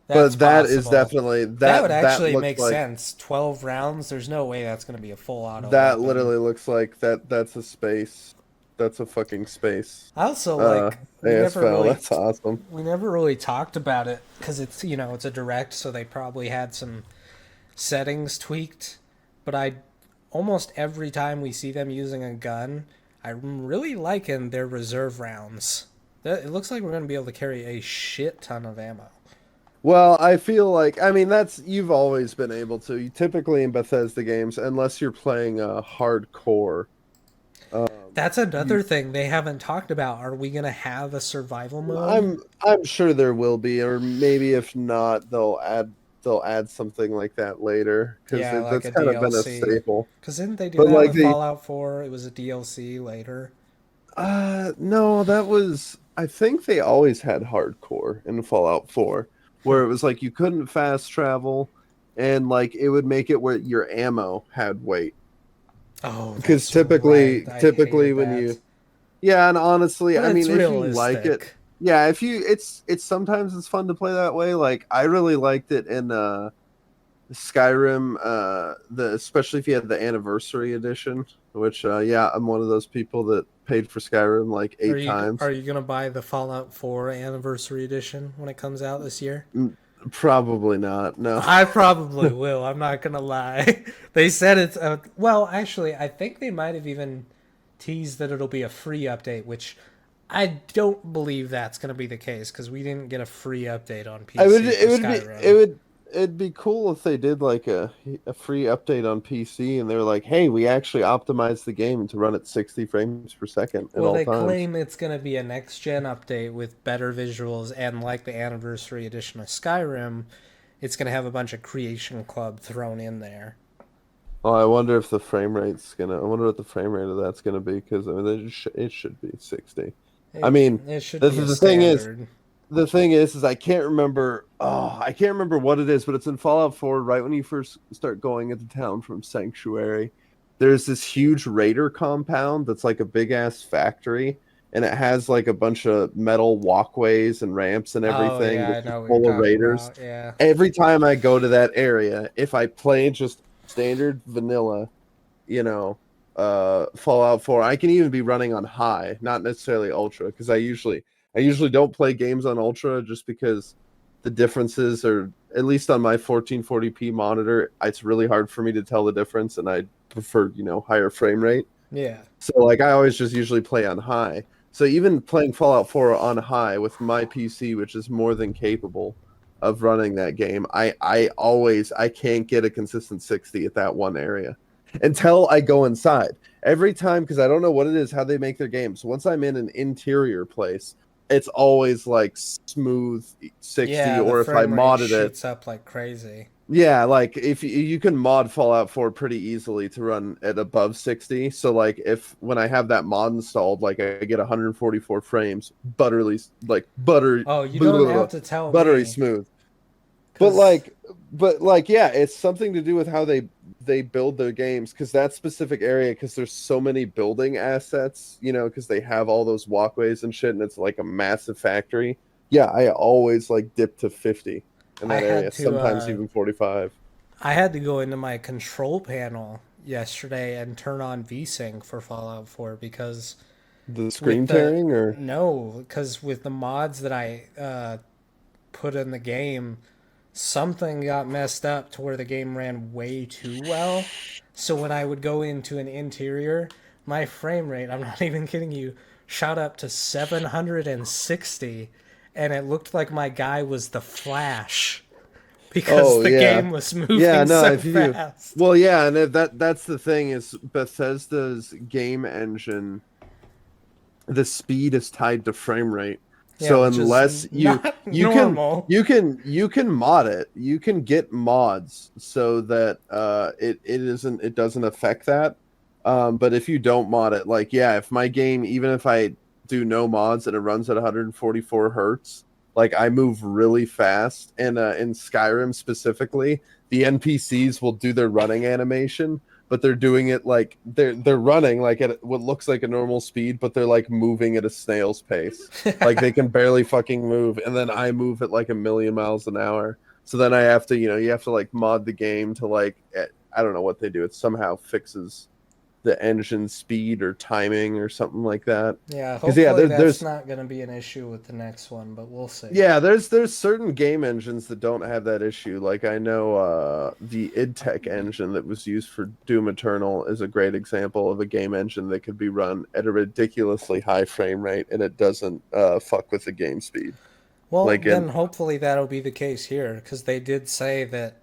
That's But that is possible. definitely That would that actually looks make like sense. 12 rounds, there's no way that's going to be a full auto that weapon. literally looks like that's a space. That's a fucking space. I also Uh like ASFL, that's awesome. we never really talked about it because it's you know it's a direct, so they probably had some settings tweaked. But I almost every time we see them using a gun, I'm really liking their reserve rounds. It looks like we're going to be able to carry a shit ton of ammo. Well, I feel like, I mean, that's you've always been able to. You typically in Bethesda games, unless you're playing hardcore, That's you another thing they haven't talked about. Are we going to have a survival mode? I'm sure there will be, or maybe if not, they'll add something like that later because Yeah, like that's a kind of been a DLC. staple. Because didn't they do But that like with Fallout 4? It was a DLC later. no, that was I think they always had hardcore in Fallout 4, where it was like you couldn't fast travel, and like it would make it where your ammo had weight. Oh, Because that's right. I typically hated when that. you yeah, and honestly, But I mean, it's if you like it, realistic. yeah, if you it's sometimes it's fun to play that way. Like I really liked it in Skyrim, the especially if you had the anniversary edition, which yeah, I'm one of those people that paid for Skyrim like Are 8 you are times. you gonna buy the Fallout 4 Anniversary Edition when it comes out this year? Probably not. No. I probably will. I'm not gonna lie. They said it's a well. Actually, I think they might have even teased that it'll be a free update, which I don't believe that's gonna be the case because we didn't get a free update on I would PC for Skyrim. it'd be cool if they did like a free update on PC and they were like, "Hey, we actually optimized the game to run at 60 frames per second at Well, all they times." claim it's gonna be a next gen update with better visuals and like the Anniversary Edition of Skyrim, it's gonna have a bunch of Creation Club thrown in there. Oh, I wonder if the frame rate's gonna. I wonder what the frame rate of that's gonna be because I mean, it should be 60. I mean, It should the be a the thing is, standard. I can't remember. Oh, I can't remember what it is, but it's in Fallout 4. Right when you first start going into town from Sanctuary, there's this huge raider compound that's like a big ass factory, and it has like a bunch of metal walkways and ramps and Oh everything yeah, I that's just know what you're full of talking raiders. about. Yeah. Every time I go to that area, if I play just standard vanilla, you know, Fallout 4, I can even be running on high, not necessarily ultra, because I usually don't play games on ultra just because the differences are at least on my 1440p monitor, it's really hard for me to tell the difference and I prefer, higher frame rate. Yeah. So like I always just usually play on high. So even playing Fallout 4 on high with my PC, which is more than capable of running that game, I can't get a consistent 60 at that one area until I go inside. Every time, because I don't know what it is, how they make their games. Once I'm in an interior place, it's always like smooth 60, Yeah, the or if I frame rate modded it, shoots up like crazy. yeah, like if you can mod Fallout 4 pretty easily to run at above 60. So like if when I have that mod installed, like I get 144 frames, Oh, you blah, don't blah, blah, have to tell buttery me, smooth. But cause like yeah, it's something to do with how they build their games because that specific area because there's so many building assets, because they have all those walkways and shit and it's like a massive factory. Yeah, I always like dip to 50 in I that had area, to sometimes even 45. I had to go into my control panel yesterday and turn on VSync for Fallout 4 because The with screen the tearing or no, because with the mods that I put in the game, something got messed up to where the game ran way too well. So when I would go into an interior, my frame rate, I'm not even kidding you, shot up to 760 and it looked like my guy was the Flash because oh the yeah. game was Yeah, moving no, so if you fast. well yeah, and that's the thing is Bethesda's game engine, the speed is tied to frame rate. Yeah, So which is unless not you can normal. you can mod it. You can get mods so that it doesn't affect that. But if you don't mod it, like yeah, if my game, even if I do no mods and it runs at 144 hertz, like I move really fast, and in Skyrim specifically, the NPCs will do their running animation, but they're doing it like they're running like at what looks like a normal speed, but they're like moving at a snail's pace. Like they can barely fucking move, and then I move at like a million miles an hour. So then I have to, you have to like mod the game to like I don't know what they do. It somehow fixes the engine speed or timing or something like that. Yeah, Because yeah, hopefully that's there's not going to be an issue with the next one, but we'll see. yeah, there's certain game engines that don't have that issue. Like I know the idTech engine that was used for Doom Eternal is a great example of a game engine that could be run at a ridiculously high frame rate and it doesn't fuck with the game speed. Well, Like in then hopefully that'll be the case here, because they did say that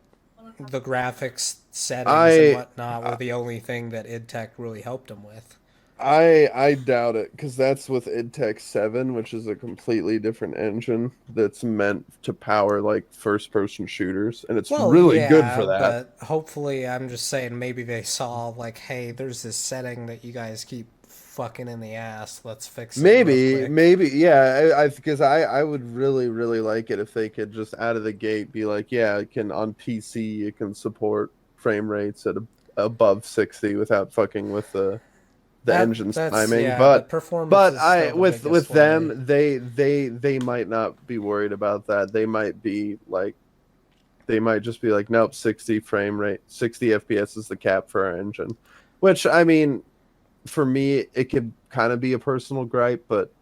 the graphics settings and I whatnot were the only thing that idTech really helped them with. I doubt it because that's with idTech 7, which is a completely different engine that's meant to power like first person shooters and it's Well, really good yeah, for that. but hopefully, I'm just saying maybe they saw, like, hey, there's this setting that you guys keep fucking in the ass. Let's fix it real quick. Maybe, yeah. I because I would really like it if they could just out of the gate be like, yeah, it can on PC, it can support frame rates at above 60 without fucking with the engine's timing. Yeah, the performance But is I still the with biggest worry. them, they might not be worried about that. They might be like they might just be like, nope, 60 frame rate, 60 FPS is the cap for our engine. Which I mean, for me, it could kind of be a personal gripe, but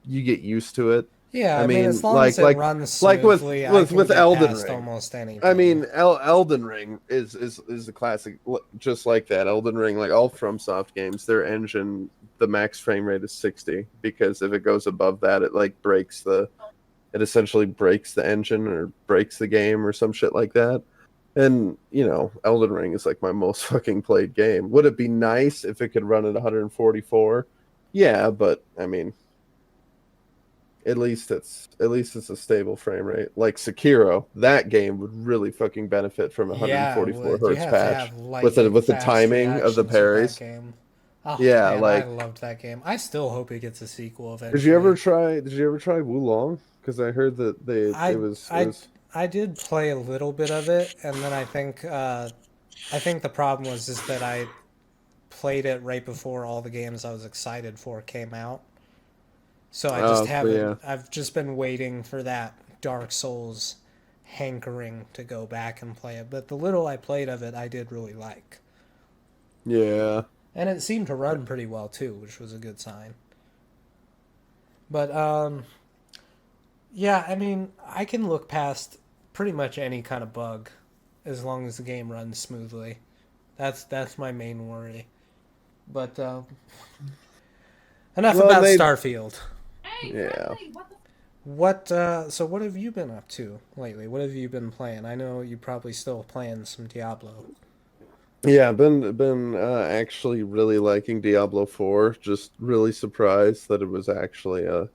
you get used to it. Yeah, I I mean, as mean, long as it runs like smoothly, I can with get Elden past Ring. almost I anything. mean, Elden Ring is a classic, just like that. Elden Ring, like all FromSoft games, their engine, the max frame rate is 60 because if it goes above that, it like it essentially breaks the engine or breaks the game or some shit like that. And Elden Ring is like my most fucking played game. Would it be nice if it could run at 144? Yeah, but I mean, at least it's a stable frame rate. Like Sekiro, that game would really fucking benefit from a Yeah, it 144 would. You hertz have to patch have with lightning the fast timing of the reactions with that parries. game. Oh Yeah, man, I like loved that game. I still hope it gets a sequel did eventually. you ever try Wulong? Because I heard that I it I was I did play a little bit of it, and then I think the problem was is that I played it right before all the games I was excited for came out. So I just so haven't. yeah. I've just been waiting for that Dark Souls hankering to go back and play it. But the little I played of it, I did really like, Yeah. and it seemed to run pretty well too, which was a good sign. But yeah, I mean, I can look past pretty much any kind of bug as long as the game runs smoothly. That's my main worry. But enough Well, about they Starfield. yeah. So what have you been up to lately? What have you been playing? I know you probably still playing some Diablo. Yeah, been actually really liking Diablo 4. Just really surprised that it was actually a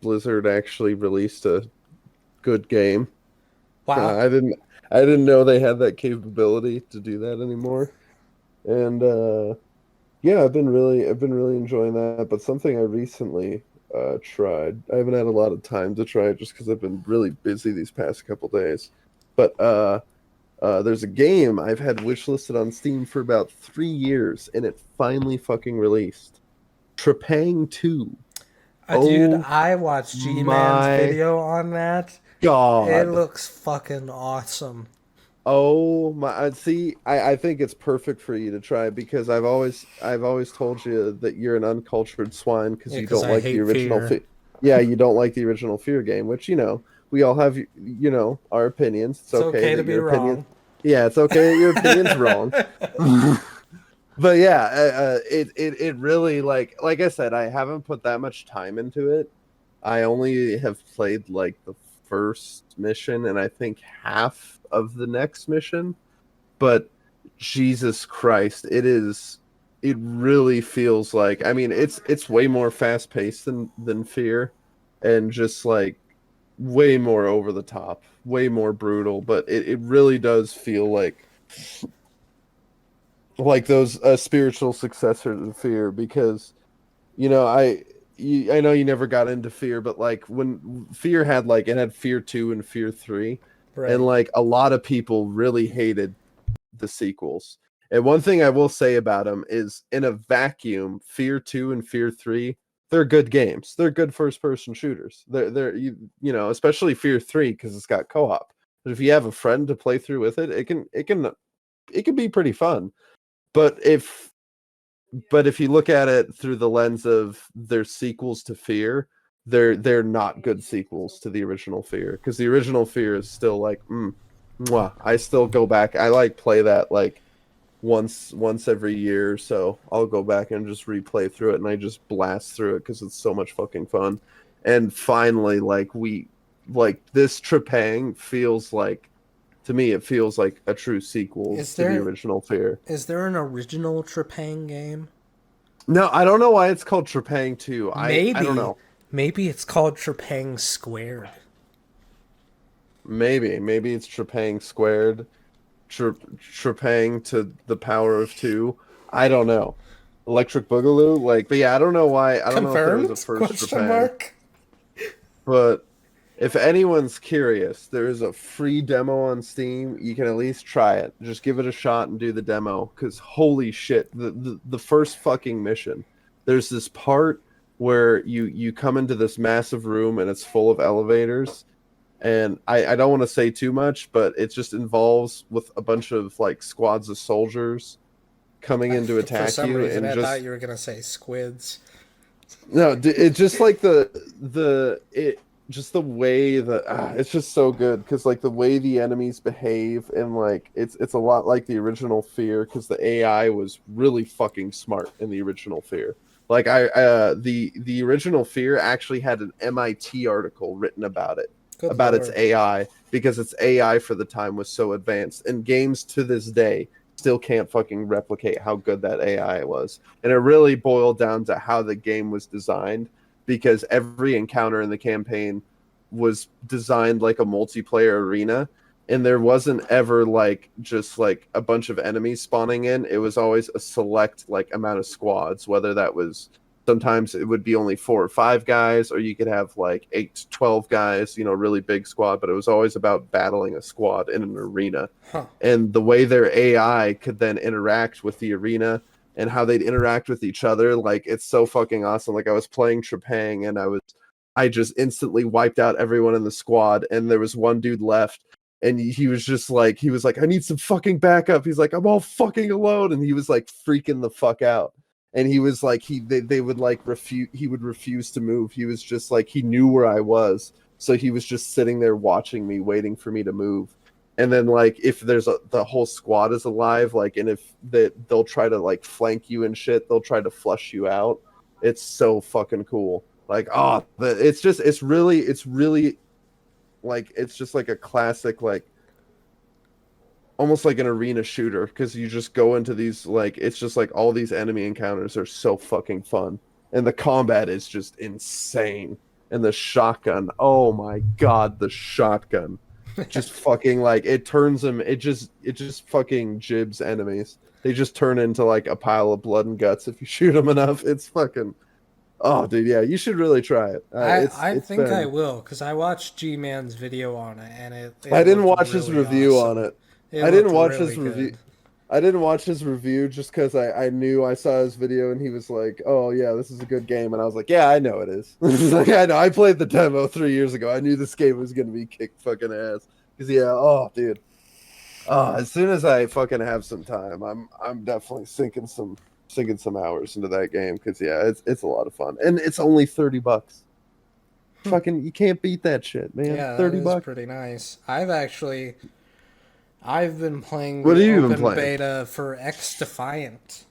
Blizzard actually released a good game. Wow. I didn't know they had that capability to do that anymore. And yeah, I've been really enjoying that. But something I recently tried. I haven't had a lot of time to try it just because I've been really busy these past couple days. But there's a game I've had wishlisted on Steam for about 3 years, and it finally fucking released. Trepang 2. Dude, Oh I watched G Man's my video on that. It god. looks fucking awesome. Oh my, see, I think it's perfect for you to try because I've always told you that you're an uncultured swine because Yeah, you because don't I like the hate original fear. yeah, you don't like the original Fear game, which we all have our opinions. It's It's okay okay to that be your opinion wrong. yeah, it's okay that your opinion's wrong. But yeah, it really like I said, I haven't put that much time into it. I only have played like the first mission and I think half of the next mission, but Jesus Christ, it really feels like I mean it's way more fast paced than Fear and just like way more over the top, way more brutal, but it really does feel like those spiritual successors of Fear because you know I know you never got into Fear, but like when Fear had like it had Fear 2 and Fear 3 and Right. like a lot of people really hated the sequels. And one thing I will say about them is in a vacuum, Fear 2 and Fear 3, they're good games. They're good first person shooters. They're especially Fear 3 cuz it's got co-op. But if you have a friend to play through with it, it can be pretty fun. But if you look at it through the lens of their sequels to Fear, they're not good sequels to the original Fear, because the original Fear is still like, mwah. I still go back. I like play that like once every year or so. I'll go back and just replay through it, and I just blast through it because it's so much fucking fun. And finally, like this Trepang feels like, to me, it feels like a true sequel Is to the there original Fear. is there an original Trepang game? No, I don't know why it's called Trepang 2. I don't Maybe. know. Maybe it's called Trepang Squared. Maybe it's Trepang squared, Trepang to the power of 2. I don't know. Electric Boogaloo, like, but yeah, I don't know why. I don't know if there was a Confirmed? first Question Trepang, mark. but if anyone's curious, there is a free demo on Steam. You can at least try it. Just give it a shot and do the demo, because holy shit, the first fucking mission, there's this part where you come into this massive room and it's full of elevators, and I don't want to say too much, but it just involves with a bunch of like squads of soldiers coming in to For attack some you, reason, and I thought just you were gonna say squids. no, it's just like it just the way that it's just so good, because like the way the enemies behave, and like it's a lot like the original Fear, because the AI was really fucking smart in the original Fear. Like the original Fear actually had an MIT article written about it, Good about its lord. AI, because its AI for the time was so advanced, and games to this day still can't fucking replicate how good that AI was. And it really boiled down to how the game was designed, because every encounter in the campaign was designed like a multiplayer arena, and there wasn't ever like just like a bunch of enemies spawning in. It was always a select like amount of squads, whether that was, sometimes it would be only 4 or 5 guys, or you could have like 8 to 12 guys, really big squad, but it was always about battling a squad in an arena. Huh. And the way their AI could then interact with the arena, and how they'd interact with each other, like, it's so fucking awesome. Like, I was playing Trepang, and I just instantly wiped out everyone in the squad, and there was one dude left, and he was just like, I need some fucking backup. He's like, I'm all fucking alone, and he was like freaking the fuck out. And he was like, they would like refuse, he would refuse to move. He was just like, he knew where I was, so he was just sitting there watching me, waiting for me to move. And then like if the whole squad is alive, like, and if they'll try to like flank you and shit, they'll try to flush you out. It's so fucking cool. Like, it's really like, it's just like a classic, like almost like an arena shooter, because you just go into these, like, it's just like all these enemy encounters are so fucking fun, and the combat is just insane. And the shotgun, oh my god, the shotgun just fucking, like, it turns them, it just fucking jibs enemies. They just turn into like a pile of blood and guts if you shoot them enough. It's fucking, oh dude, yeah, you should really try it. I It's think I been, will, because I watched G Man's video on it, and I it didn't looked watch his really review on awesome. it. It I didn't looked watch really his review. good. I didn't watch his review just because I knew, I saw his video and he was like, "Oh yeah, this is a good game," and I was like, "Yeah, I know it is." Like, I know. I played the demo 3 years ago. I knew this game was gonna be kick fucking ass. Cause yeah, oh dude, as soon as I fucking have some time, I'm definitely sinking some hours into that game, because yeah, it's a lot of fun, and it's only $30. Fucking, you can't beat that shit, man. Yeah, that 30 is bucks. pretty nice. I've been playing What the have you been open playing? beta for X Defiant.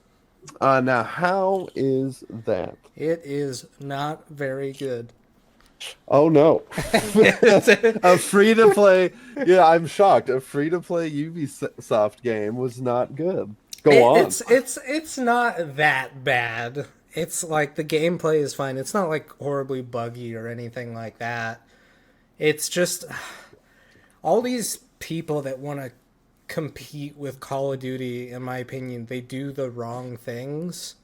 Now how is that? It is not very good. Oh no. A free to play. Yeah, I'm shocked. A free to play Ubisoft game was not good. Go on. It's not that bad. It's like the gameplay is fine. It's not like horribly buggy or anything like that. It's just all these people that want to compete with Call of Duty, in my opinion, they do the wrong things.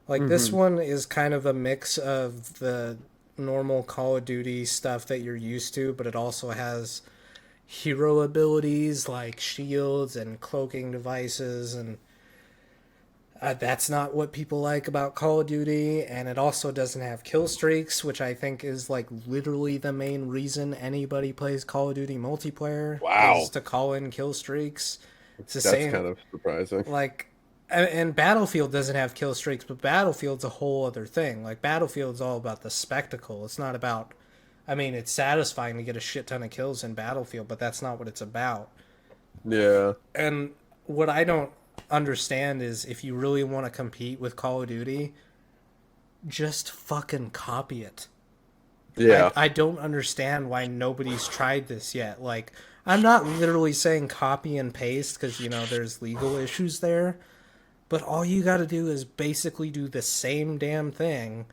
Like this Hmm. one is kind of a mix of the normal Call of Duty stuff that you're used to, but it also has hero abilities like shields and cloaking devices, and that's not what people like about Call of Duty. And it also doesn't have kill streaks, which I think is like literally the main reason anybody plays Call of Duty multiplayer, is Wow. to call in kill streaks. It's the That's same. kind of surprising. Like, and Battlefield doesn't have kill streaks, but Battlefield's a whole other thing. Like, Battlefield's all about the spectacle. It's not about. I mean, it's satisfying to get a shit ton of kills in Battlefield, but that's not what it's about. Yeah. And what I don't understand is if you really want to compete with Call of Duty, just fucking copy it. Yeah. I don't understand why nobody's tried this yet. Like, I'm not literally saying copy and paste because, you know, there's legal issues there. But all you got to do is basically do the same damn thing,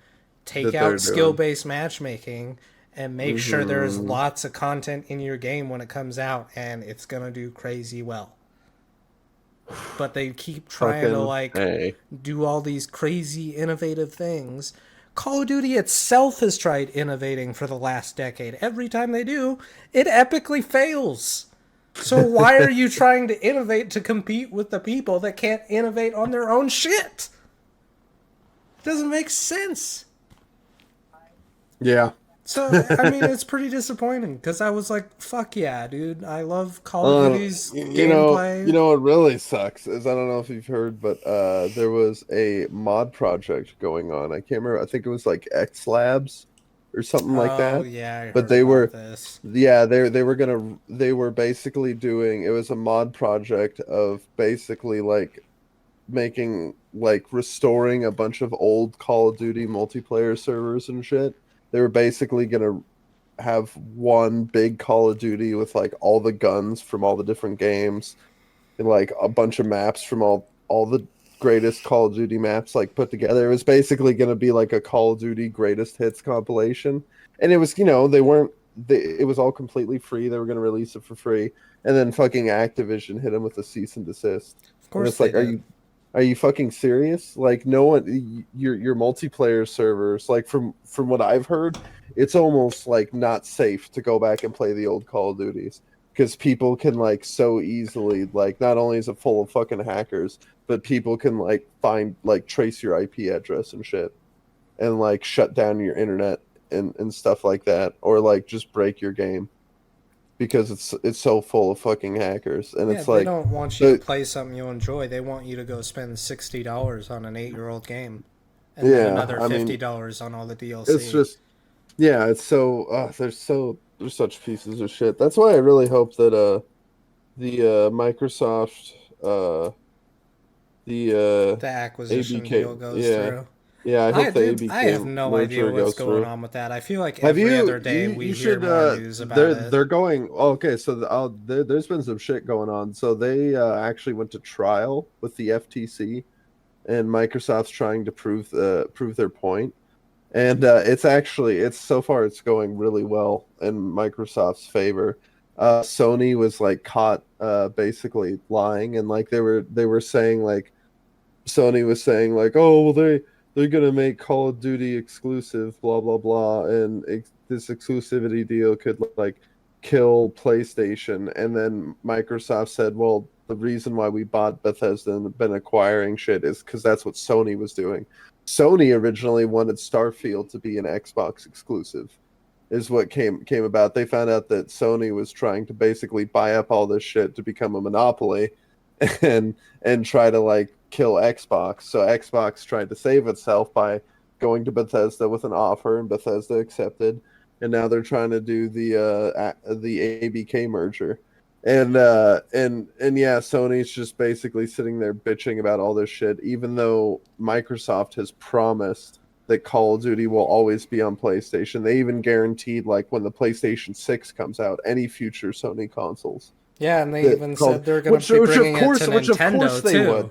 take That they're out skill doing. based matchmaking, and make sure there's Hmm. lots of content in your game when it comes out, and it's going to do crazy well. But they keep trying to, Fucking like, A. do all these crazy innovative things. Call of Duty itself has tried innovating for the last decade. Every time they do, it epically fails. So why are you trying to innovate to compete with the people that can't innovate on their own shit? It doesn't make sense. Yeah. So, I mean, it's pretty disappointing because I was like, fuck yeah, dude. I love Call of Uh, Duty's you gameplay. know what really sucks is I don't know if you've heard, but there was a mod project going on. I can't remember. I think it was like X Labs or something like Oh, that. yeah, I But heard they about were, this. yeah, they were basically doing, it was a mod project of basically like making, like restoring a bunch of old Call of Duty multiplayer servers and shit. They were basically gonna have one big Call of Duty with like all the guns from all the different games and like a bunch of maps from all the greatest Call of Duty maps like put together. It was basically going to be like a Call of Duty greatest hits compilation. And it was, you know, it was all completely free. They were going to release it for free. And then fucking Activision hit them with a cease and desist. Of And course it's they like, did. are you fucking serious? Like no one your multiplayer servers, like from what I've heard, it's almost like not safe to go back and play the old Call of Duties because people can like so easily, like not only is it full of fucking hackers, but people can like find, like trace your IP address and shit and like shut down your internet and stuff like that, or like just break your game because it's so full of fucking hackers. And Yeah, it's they like don't want you to the play something you enjoy. They want you to go spend $60 on an 8-year-old game, and then yeah, another I mean $50 on all the it's DLC. just yeah, it's so they're such pieces of shit. That's why I really hope that the Microsoft uh the The acquisition ABK, deal goes yeah, through. yeah, I hope the I have ABK no idea merger what's goes going through. on with that. I feel like Have every other day we you hear should more news about it. they're going, okay, so there's been some shit going on. So they actually went to trial with the FTC, and Microsoft's trying to prove their point. And it's so far it's going really well in Microsoft's favor. Sony was like caught basically lying, and like they were saying like Sony was saying like, oh well, they're gonna make Call of Duty exclusive, blah blah blah, and this exclusivity deal could like kill PlayStation. And then Microsoft said, well, the reason why we bought Bethesda and been acquiring shit is because that's what Sony was doing. Sony originally wanted Starfield to be an Xbox exclusive, is what came about. They found out that Sony was trying to basically buy up all this shit to become a monopoly, and try to like kill Xbox. So Xbox tried to save itself by going to Bethesda with an offer, and Bethesda accepted. And now they're trying to do the ABK merger. And yeah, Sony's just basically sitting there bitching about all this shit, even though Microsoft has promised that Call of Duty will always be on PlayStation. They even guaranteed, like when the PlayStation 6 comes out, any future Sony consoles Yeah, and they that even called, said they're going to be bringing it to which of course Nintendo they would, too.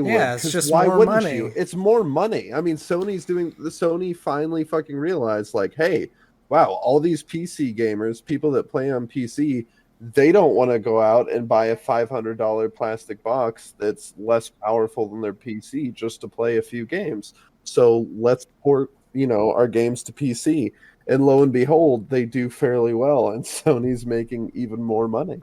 Yeah, it's because just why more wouldn't you? money. It's more money. I mean, Sony finally fucking realized, like, hey, wow, all these PC gamers, people that play on PC, they don't want to go out and buy a $500 plastic box that's less powerful than their PC just to play a few games. So let's port, our games to PC. And lo and behold, they do fairly well, and Sony's making even more money.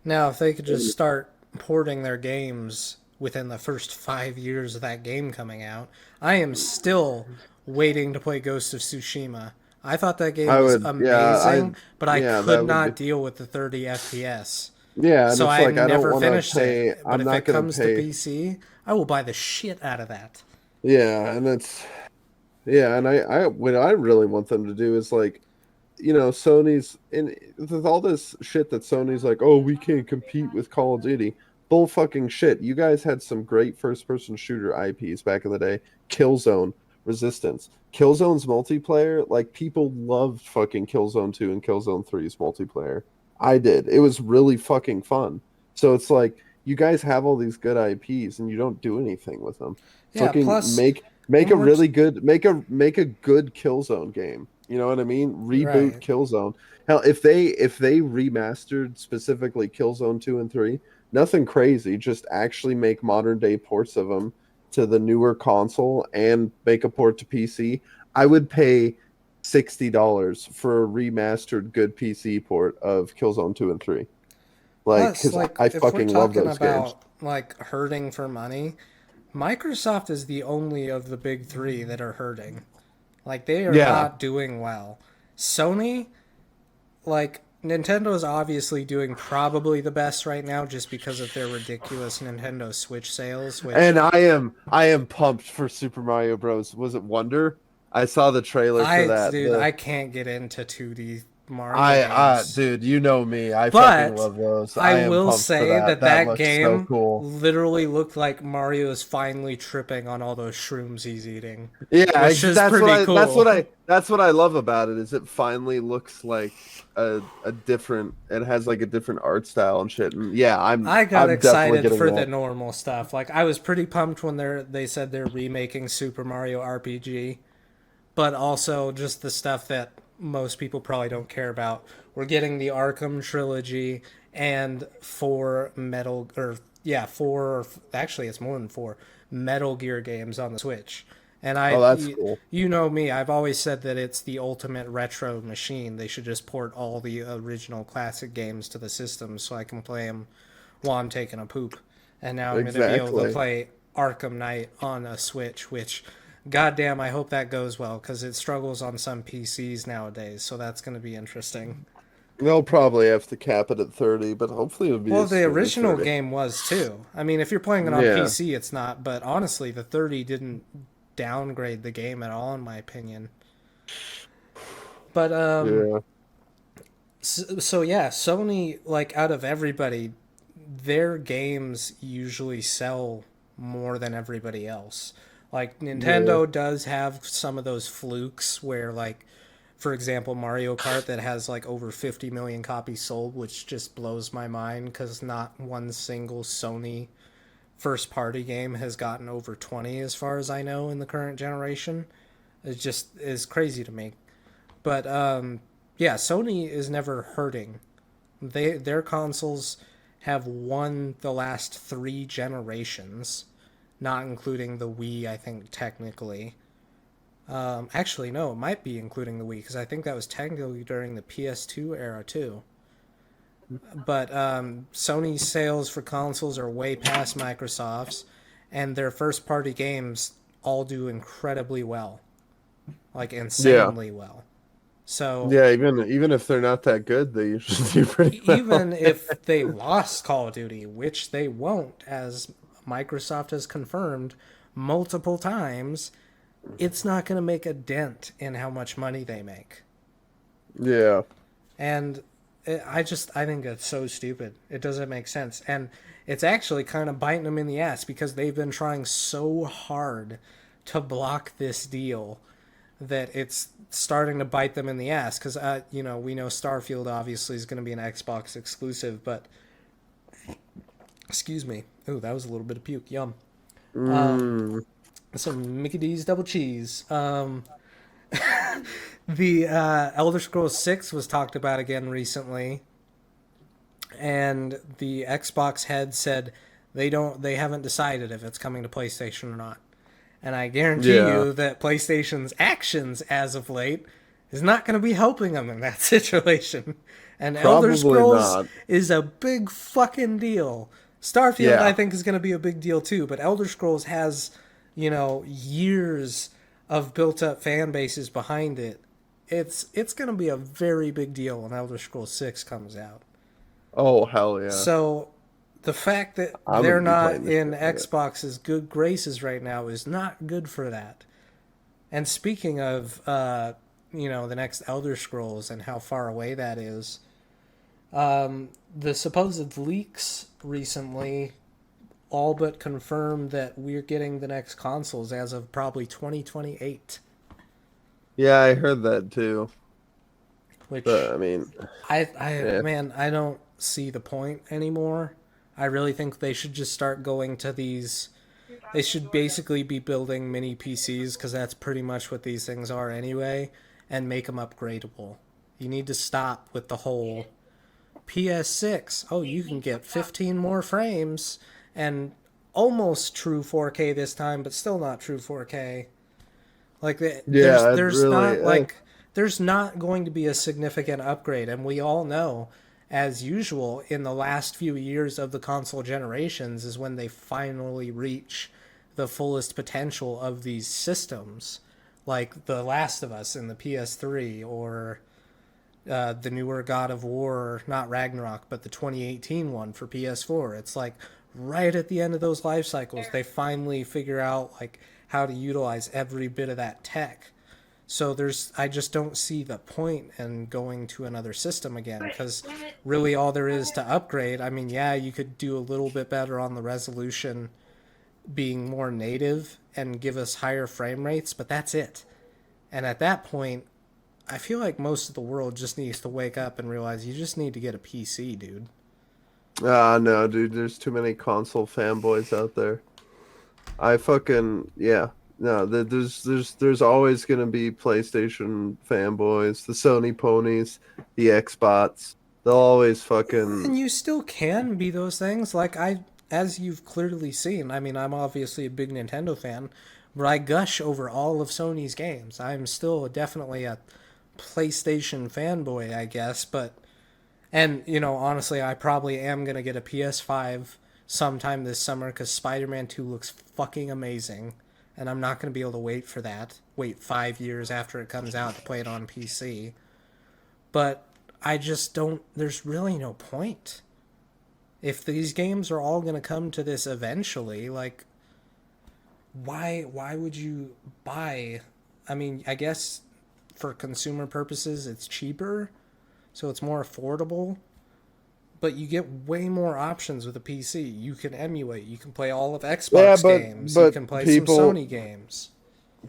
Now, if they could just And start porting their games within the first 5 years of that game coming out, I am still waiting to play Ghost of Tsushima. I thought that game I was would, amazing, but I yeah, could that would be, not deal with the 30 FPS. Yeah, and So it's I like I don't never want to finished pay. it. But I'm if not it gonna comes to pay. PC, I will buy the shit out of that. Yeah, and it's yeah, and I what I really want them to do is like, Sony's and with all this shit that Sony's like, oh, we can't compete with Call of Duty. Bull fucking shit. You guys had some great first person shooter IPs back in the day. Killzone, Resistance. Killzone's multiplayer, like people loved fucking Killzone 2 and Killzone 3's multiplayer. I did. It was really fucking fun. So it's like you guys have all these good IPs and you don't do anything with them. Yeah, Fucking plus, make a when we're. really good make a good Killzone game. You know what I mean? Reboot Right. Killzone. Hell, if they remastered specifically Killzone 2 and 3, nothing crazy, just actually make modern day ports of them to the newer console and make a port to PC, I would pay $60 for a remastered good PC port of Killzone 2 and 3. Like, Plus, because like, I if we're fucking love talking those games. about, like, hurting for money, Microsoft is the only of the big three that are hurting. Like, they are Yeah. not doing well. Sony, like, Nintendo is obviously doing probably the best right now just because of their ridiculous Nintendo Switch sales, which And I am pumped for Super Mario Bros. Was it Wonder? I saw the trailer for that. dude, The I can't get into 2D Mario I games. dude, you know me. I fucking But love those. I I am will pumped for say that. that That that looks so game cool. literally looked like Mario is finally tripping on all those shrooms he's eating, Yeah, which is that's what pretty I that's what cool. I that's what I love about it is it finally looks like a different it has like a different art style and shit. And yeah, I'm I got I'm definitely excited getting for the that. normal stuff. Like I was pretty pumped when they said they're remaking Super Mario RPG, but also just the stuff that most people probably don't care about. We're getting the Arkham trilogy and four, actually it's more than four Metal Gear games on the Switch. And Oh, that's cool. you know me, I've always said that it's the ultimate retro machine. They should just port all the original classic games to the system so I can play them while I'm taking a poop. And now I'm going to be able to Exactly. play Arkham Knight on a Switch, which, goddamn, I hope that goes well because it struggles on some PCs nowadays. So that's going to be interesting. They'll probably have to cap it at 30, but hopefully it'll be Well, as the smooth as original 30. game was too. I mean, if you're playing it on Yeah. PC, it's not. But honestly, the 30 didn't downgrade the game at all, in my opinion. But Yeah. so yeah, Sony, like out of everybody, their games usually sell more than everybody else. Like Yeah. Nintendo does have some of those flukes where like for example Mario Kart that has like over 50 million copies sold, which just blows my mind cuz not one single Sony first party game has gotten over 20 as far as I know in the current generation. It just is crazy to me. But yeah, Sony is never hurting. Their consoles have won the last 3 generations, not including the Wii. I think technically, actually no, it might be including the Wii because I think that was technically during the PS2 era too. But Sony's sales for consoles are way past Microsoft's, and their first party games all do incredibly well, like Yeah. insanely well. So Yeah, even if they're not that good, they usually do pretty well. even if they lost Call of Duty, which they won't, as Microsoft has confirmed multiple times, it's not going to make a dent in how much money they make. Yeah. And I think it's so stupid. It doesn't make sense. And it's actually kind of biting them in the ass because they've been trying so hard to block this deal that it's starting to bite them in the ass because we know Starfield obviously is going to be an Xbox exclusive, but excuse me, ooh, that was a little bit of puke. Yum. Mm. Some Mickey D's double cheese. The Elder Scrolls 6 was talked about again recently, and the Xbox head said they haven't decided if it's coming to PlayStation or not. And I guarantee Yeah. you that PlayStation's actions as of late is not going to be helping them in that situation. And Elder Probably Scrolls not. is a big fucking deal. Starfield, I Yeah. think, is going to be a big deal too. But Elder Scrolls has, years of built up fan bases behind it. It's going to be a very big deal when Elder Scrolls 6 comes out. Oh hell yeah! So the fact that I'm gonna they're be not playing the in shit out of it. Xbox's good graces right now is not good for that. And speaking of, the next Elder Scrolls and how far away that is, the supposed leaks recently all but confirmed that we're getting the next consoles as of probably 2028. Yeah, I heard that too. But Which I mean, yeah, man, I don't see the point anymore. I really think they should just start going to these. They should basically be building mini PCs because that's pretty much what these things are anyway, and make them upgradable. You need to stop with the whole PS6. Oh, you can get 15 more frames and almost true 4K this time, but still not true 4K. Like there's yeah, it there's really. not like there's not going to be a significant upgrade, and we all know, as usual, in the last few years of the console generations is when they finally reach the fullest potential of these systems, like The Last of Us in the PS3 or the newer God of War, not Ragnarok, but the 2018 one for PS4. It's like right at the end of those life cycles, they finally figure out like how to utilize every bit of that tech. So I just don't see the point in going to another system again because really all there is to upgrade. I mean, yeah, you could do a little bit better on the resolution being more native and give us higher frame rates, but that's it. And at that point, I feel like most of the world just needs to wake up and realize you just need to get a PC, dude. Ah, no, dude. There's too many console fanboys out there. I fucking yeah. No, there's always gonna be PlayStation fanboys, the Sony ponies, the Xbots. They'll always fucking And you still can be those things. As you've clearly seen, I mean, I'm obviously a big Nintendo fan, but I gush over all of Sony's games. I'm still definitely a PlayStation fanboy, I guess, but and honestly, I probably am gonna get a PS5 sometime this summer because Spider-Man 2 looks fucking amazing, and I'm not gonna be able to wait for that. Wait 5 years after it comes out to play it on PC. But I just don't. There's really no point if these games are all gonna come to this eventually. Like, why would you buy? I mean, I guess for consumer purposes, it's cheaper, so it's more affordable, but you get way more options with a PC. You can emulate, you can play all of yeah, Xbox but games, you but can play some people Sony games.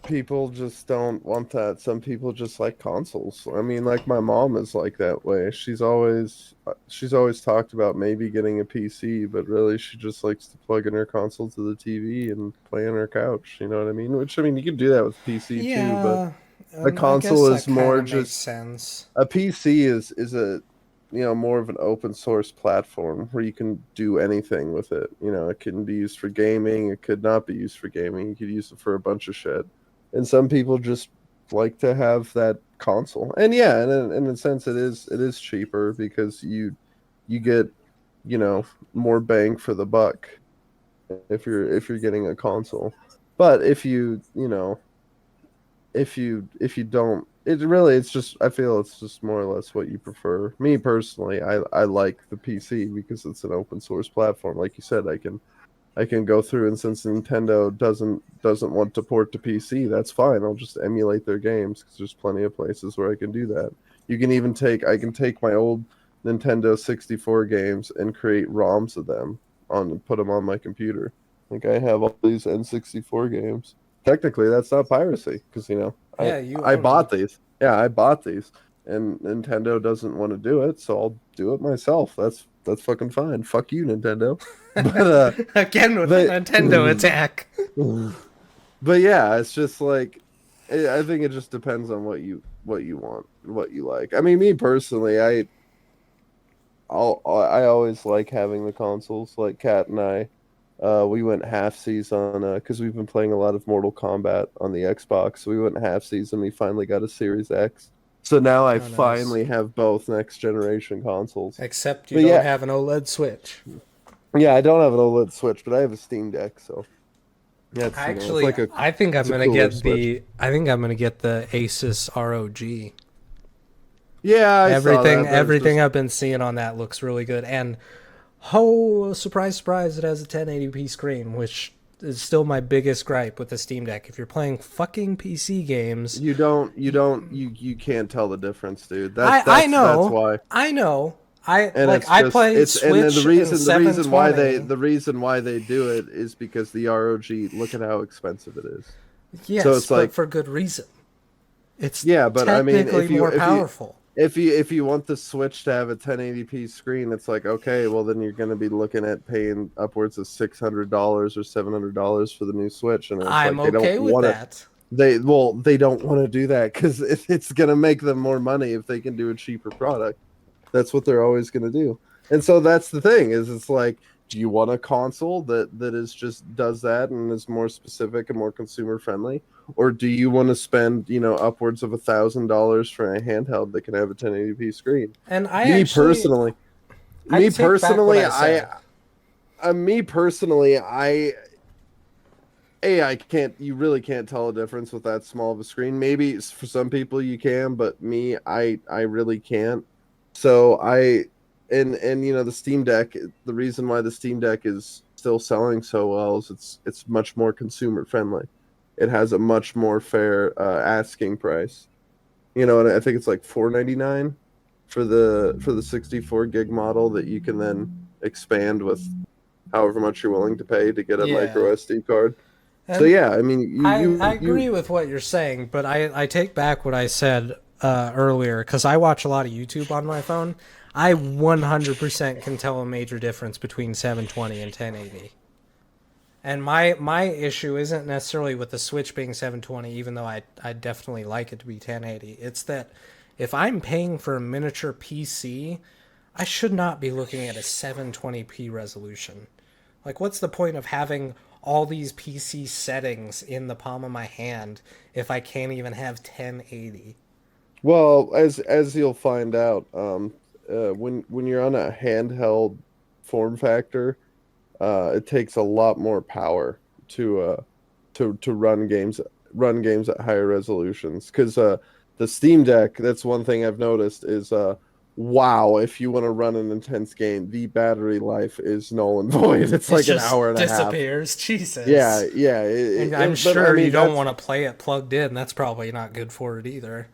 people just don't want that. Some people just like consoles. I mean, like my mom is like that way. She's always talked about maybe getting a PC, but really she just likes to plug in her console to the TV and play on her couch. You know what I mean? Which I mean, you can do that with PC too, but Yeah, a I guess console that is kind more of makes just sense. a PC is a more of an open source platform where you can do anything with it. It can be used for gaming, it could not be used for gaming, you could use it for a bunch of shit. And some people just like to have that console. And yeah, in a sense it is cheaper because you get, you know, more bang for the buck if you're getting a console. But if you don't, it's just, I feel it's just more or less what you prefer. Me personally, I like the PC because it's an open source platform. Like you said, I can go through, and since Nintendo doesn't want to port to PC, that's fine. I'll just emulate their games because there's plenty of places where I can do that. I can take my old Nintendo 64 games and create ROMs of them on and put them on my computer. Like I have all these N64 games. Technically, that's not piracy because I Yeah, you I own them. bought these. Yeah, I bought these, and Nintendo doesn't want to do it, so I'll do it myself. That's fucking fine. Fuck you, Nintendo. But Again with the but Nintendo attack. but yeah, it's just like I think it just depends on what you want, what you like. I mean, me personally, I always like having the consoles. Like Kat and I, we went half season because we've been playing a lot of Mortal Kombat on the Xbox. So we went half season. We finally got a Series X. So now I Oh, nice. finally have both next generation consoles. Except you But don't yeah, have an OLED Switch. yeah, I don't have an OLED Switch, but I have a Steam Deck. So that's it's Actually, like a I think I'm it's a gonna cooler get Switch. the I think I'm gonna get the Asus ROG. Yeah, I saw that. Everything I've been seeing on that looks really good. And oh, surprise, surprise, it has a 1080p screen, which is still my biggest gripe with the Steam Deck. If you're playing fucking PC games, you can't tell the difference, dude. I That's know, why. I know. I And like it's I just play it's and then Switch in the reason why 720. they do it is because the ROG, look at how expensive it is. So Yes, it's but like, for good reason. It's yeah, but I mean, technically more powerful. if you want the Switch to have a 1080p screen, it's like, okay, well then you're going to be looking at paying upwards of $600 or $700 for the new Switch, and it's I'm like they don't okay with want to. that. They don't want to do that because it's going to make them more money if they can do a cheaper product. That's what they're always going to do. And so that's the thing is, it's like, do you want a console that is just does that and is more specific and more consumer friendly, or do you want to spend upwards of $1,000 for a handheld that can have a 1080p screen? And Me personally, I take back what I said. me personally, I can't. You really can't tell a difference with that small of a screen. Maybe for some people you can, but me, I really can't. So and the Steam Deck. The reason why the Steam Deck is still selling so well is it's much more consumer friendly. It has a much more fair asking price. And I think it's like $499 for the 64 gig model that you can then expand with however much you're willing to pay to get a micro SD card. And so yeah, I mean, I agree with what you're saying, but I take back what I said earlier because I watch a lot of YouTube on my phone. I 100% can tell a major difference between 720 and 1080. And my issue isn't necessarily with the Switch being 720, even though I definitely like it to be 1080. It's that if I'm paying for a miniature PC, I should not be looking at a 720p resolution. Like, what's the point of having all these PC settings in the palm of my hand if I can't even have 1080? Well, as you'll find out, when you're on a handheld form factor, it takes a lot more power to run games at higher resolutions. Because the Steam Deck, that's one thing I've noticed is wow, if you want to run an intense game, the battery life is null and void. It's like an hour and a half. Disappears. Jesus. Yeah. And I'm sure you don't want to play it plugged in. That's probably not good for it either.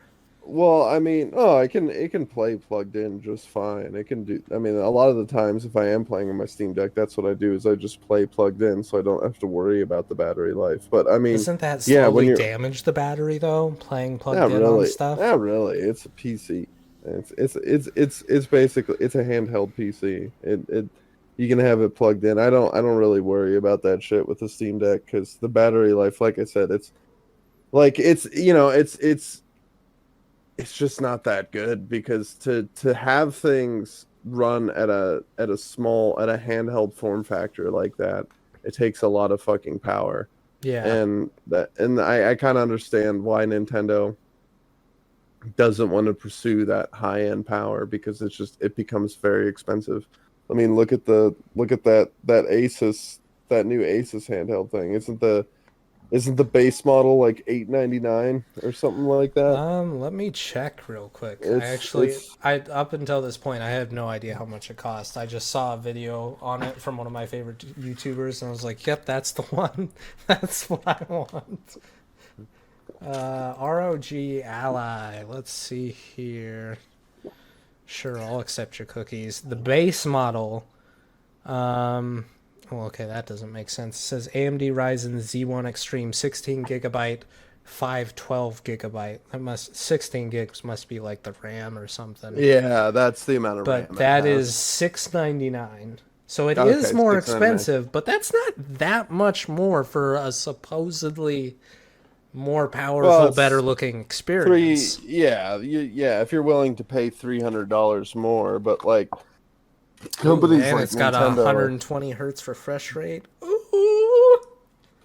Well, I mean, it can play plugged in just fine. It can do. I mean, a lot of the times, if I am playing on my Steam Deck, that's what I do is I just play plugged in, so I don't have to worry about the battery life. But I mean, doesn't that slowly damage the battery though? Playing plugged in on stuff. Not really. It's a PC. It's basically it's a handheld PC. You can have it plugged in. I don't really worry about that shit with the Steam Deck because the battery life, like I said, it's just not that good because to have things run at a handheld form factor like that, it takes a lot of fucking power. Yeah. And I kind of understand why Nintendo doesn't want to pursue that high end power because it becomes very expensive. I mean, look at that Asus, that new Asus handheld thing. Isn't the base model like $899 or something like that? Let me check real quick. I up until this point I had no idea how much it cost. I just saw a video on it from one of my favorite YouTubers and I was like, "Yep, that's the one. That's what I want." ROG Ally. Let's see here. Sure, I'll accept your cookies. The base model. Well, okay, that doesn't make sense. It says AMD Ryzen Z1 Extreme 16 gigabyte, 512 gigabyte. 16 gigs must be like the RAM or something. Yeah, that's the amount of RAM. But that is $699. So it is more expensive, but that's not that much more for a supposedly more powerful, better looking experience. If you're willing to pay $300 more, but like companies and like it's got Nintendo, 120 hertz refresh rate. Ooh.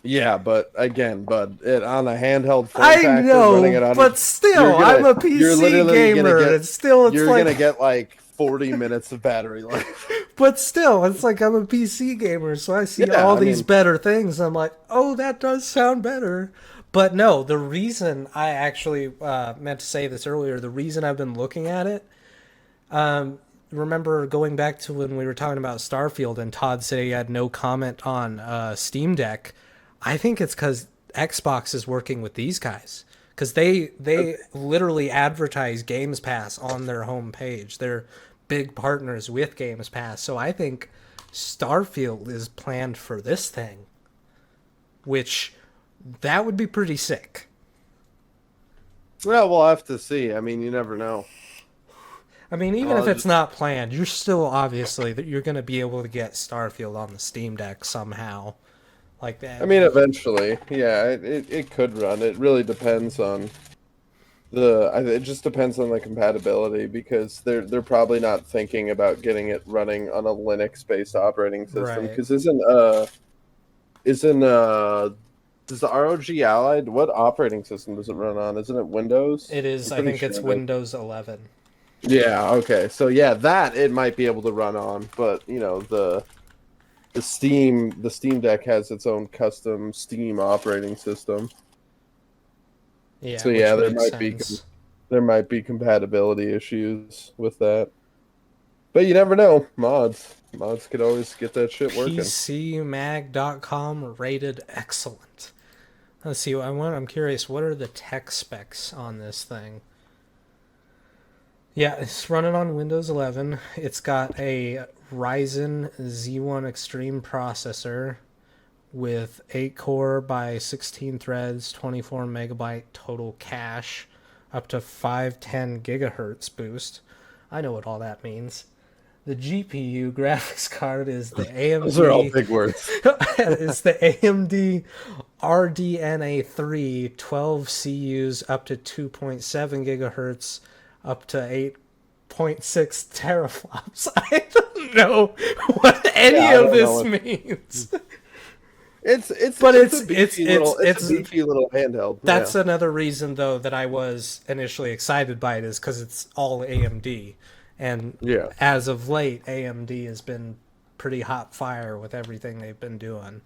Yeah, but again, on a handheld form factor, running it on, but still, I'm a PC gamer. You're gonna get like 40 minutes of battery life. But still, it's like I'm a PC gamer, so I see all these better things. I'm like, oh, that does sound better. But no, the reason I actually meant to say this earlier, the reason I've been looking at it, remember going back to when we were talking about Starfield and Todd said he had no comment on Steam Deck. I think it's because Xbox is working with these guys. Because they literally advertise Games Pass on their homepage. They're big partners with Games Pass. So I think Starfield is planned for this thing. Which, that would be pretty sick. Well, we'll have to see. I mean, you never know. I mean, even if it's not planned, you're still obviously that you're going to be able to get Starfield on the Steam Deck somehow. Like that. I mean, eventually, yeah, it could run. It really depends on it just depends on the compatibility because they're probably not thinking about getting it running on a Linux-based operating system because does the ROG Allied, what operating system does it run on? Isn't it Windows? It is. I think it's Windows 11. Yeah. Okay. So yeah, that it might be able to run on, but you know the Steam Deck has its own custom Steam operating system. Yeah. So yeah, there might be compatibility issues with that. But you never know. Mods could always get that shit working. PCMag.com rated excellent. Let's see. I'm curious. What are the tech specs on this thing? Yeah, it's running on Windows 11. It's got a Ryzen Z1 Extreme processor with 8 core by 16 threads, 24 megabyte total cache, up to 510 gigahertz boost. I know what all that means. The GPU graphics card is the AMD. Those are all big words. It's the AMD RDNA 3 12 CUs up to 2.7 gigahertz. Up to 8.6 teraflops. I don't know what any of this means. It's a beefy little handheld. That's another reason, though, that I was initially excited by it is because it's all AMD, and as of late, AMD has been pretty hot fire with everything they've been doing.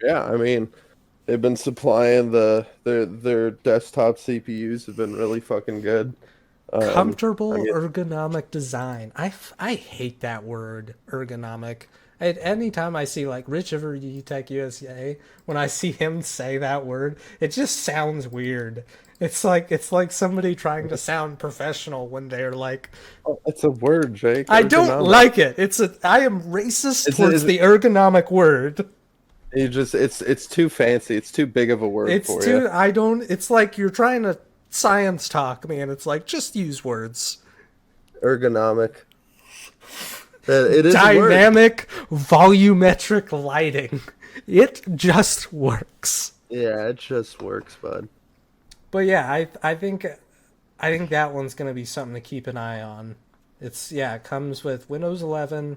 Yeah, I mean, they've been supplying their desktop CPUs have been really fucking good. Comfortable ergonomic design. I hate that word, ergonomic. Anytime I see like Rich over Tech USA, when I see him say that word, it just sounds weird. It's like somebody trying to sound professional when they're like, it's a word, Jake. I don't like it. I am racist towards the ergonomic word. It's too fancy. It's too big of a word for you. It's like you're trying to science talk, man. It's like, just use words. Ergonomic. It is dynamic volumetric lighting. It just works. Yeah, it just works, bud. But yeah, I think that one's gonna be something to keep an eye on. It comes with Windows 11,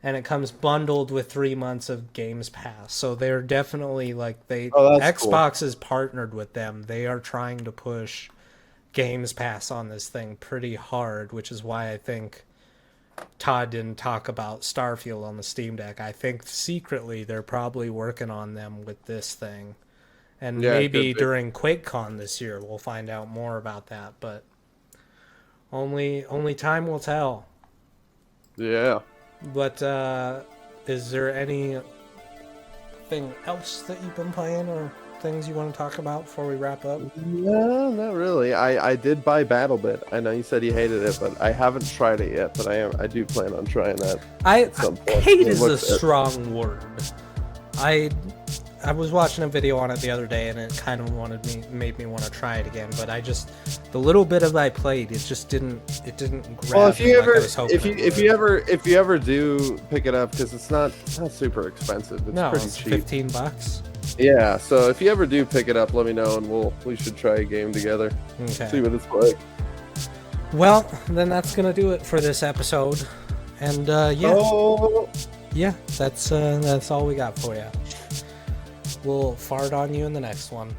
and it comes bundled with 3 months of Games Pass. So they're definitely Xbox is partnered with them. They are trying to push Games Pass on this thing pretty hard, which is why I think Todd didn't talk about Starfield on the Steam Deck. I think secretly they're probably working on them with this thing. And maybe during QuakeCon this year we'll find out more about that, but only time will tell. Yeah. But is there anything else that you've been playing or things you want to talk about before we wrap up? No, not really. I did buy BattleBit. I know you said you hated it, but I haven't tried it yet. But I do plan on trying that. Hate is a strong word. I was watching a video on it the other day, and it kind of made me want to try it again. But the little bit of I played, it didn't grab. Well, if you ever do pick it up, because it's not super expensive. It's pretty cheap. $15. Yeah, so if you ever do pick it up, let me know, and we should try a game together. Okay. See what it's like. Well, then that's gonna do it for this episode, and that's all we got for you. We'll fart on you in the next one.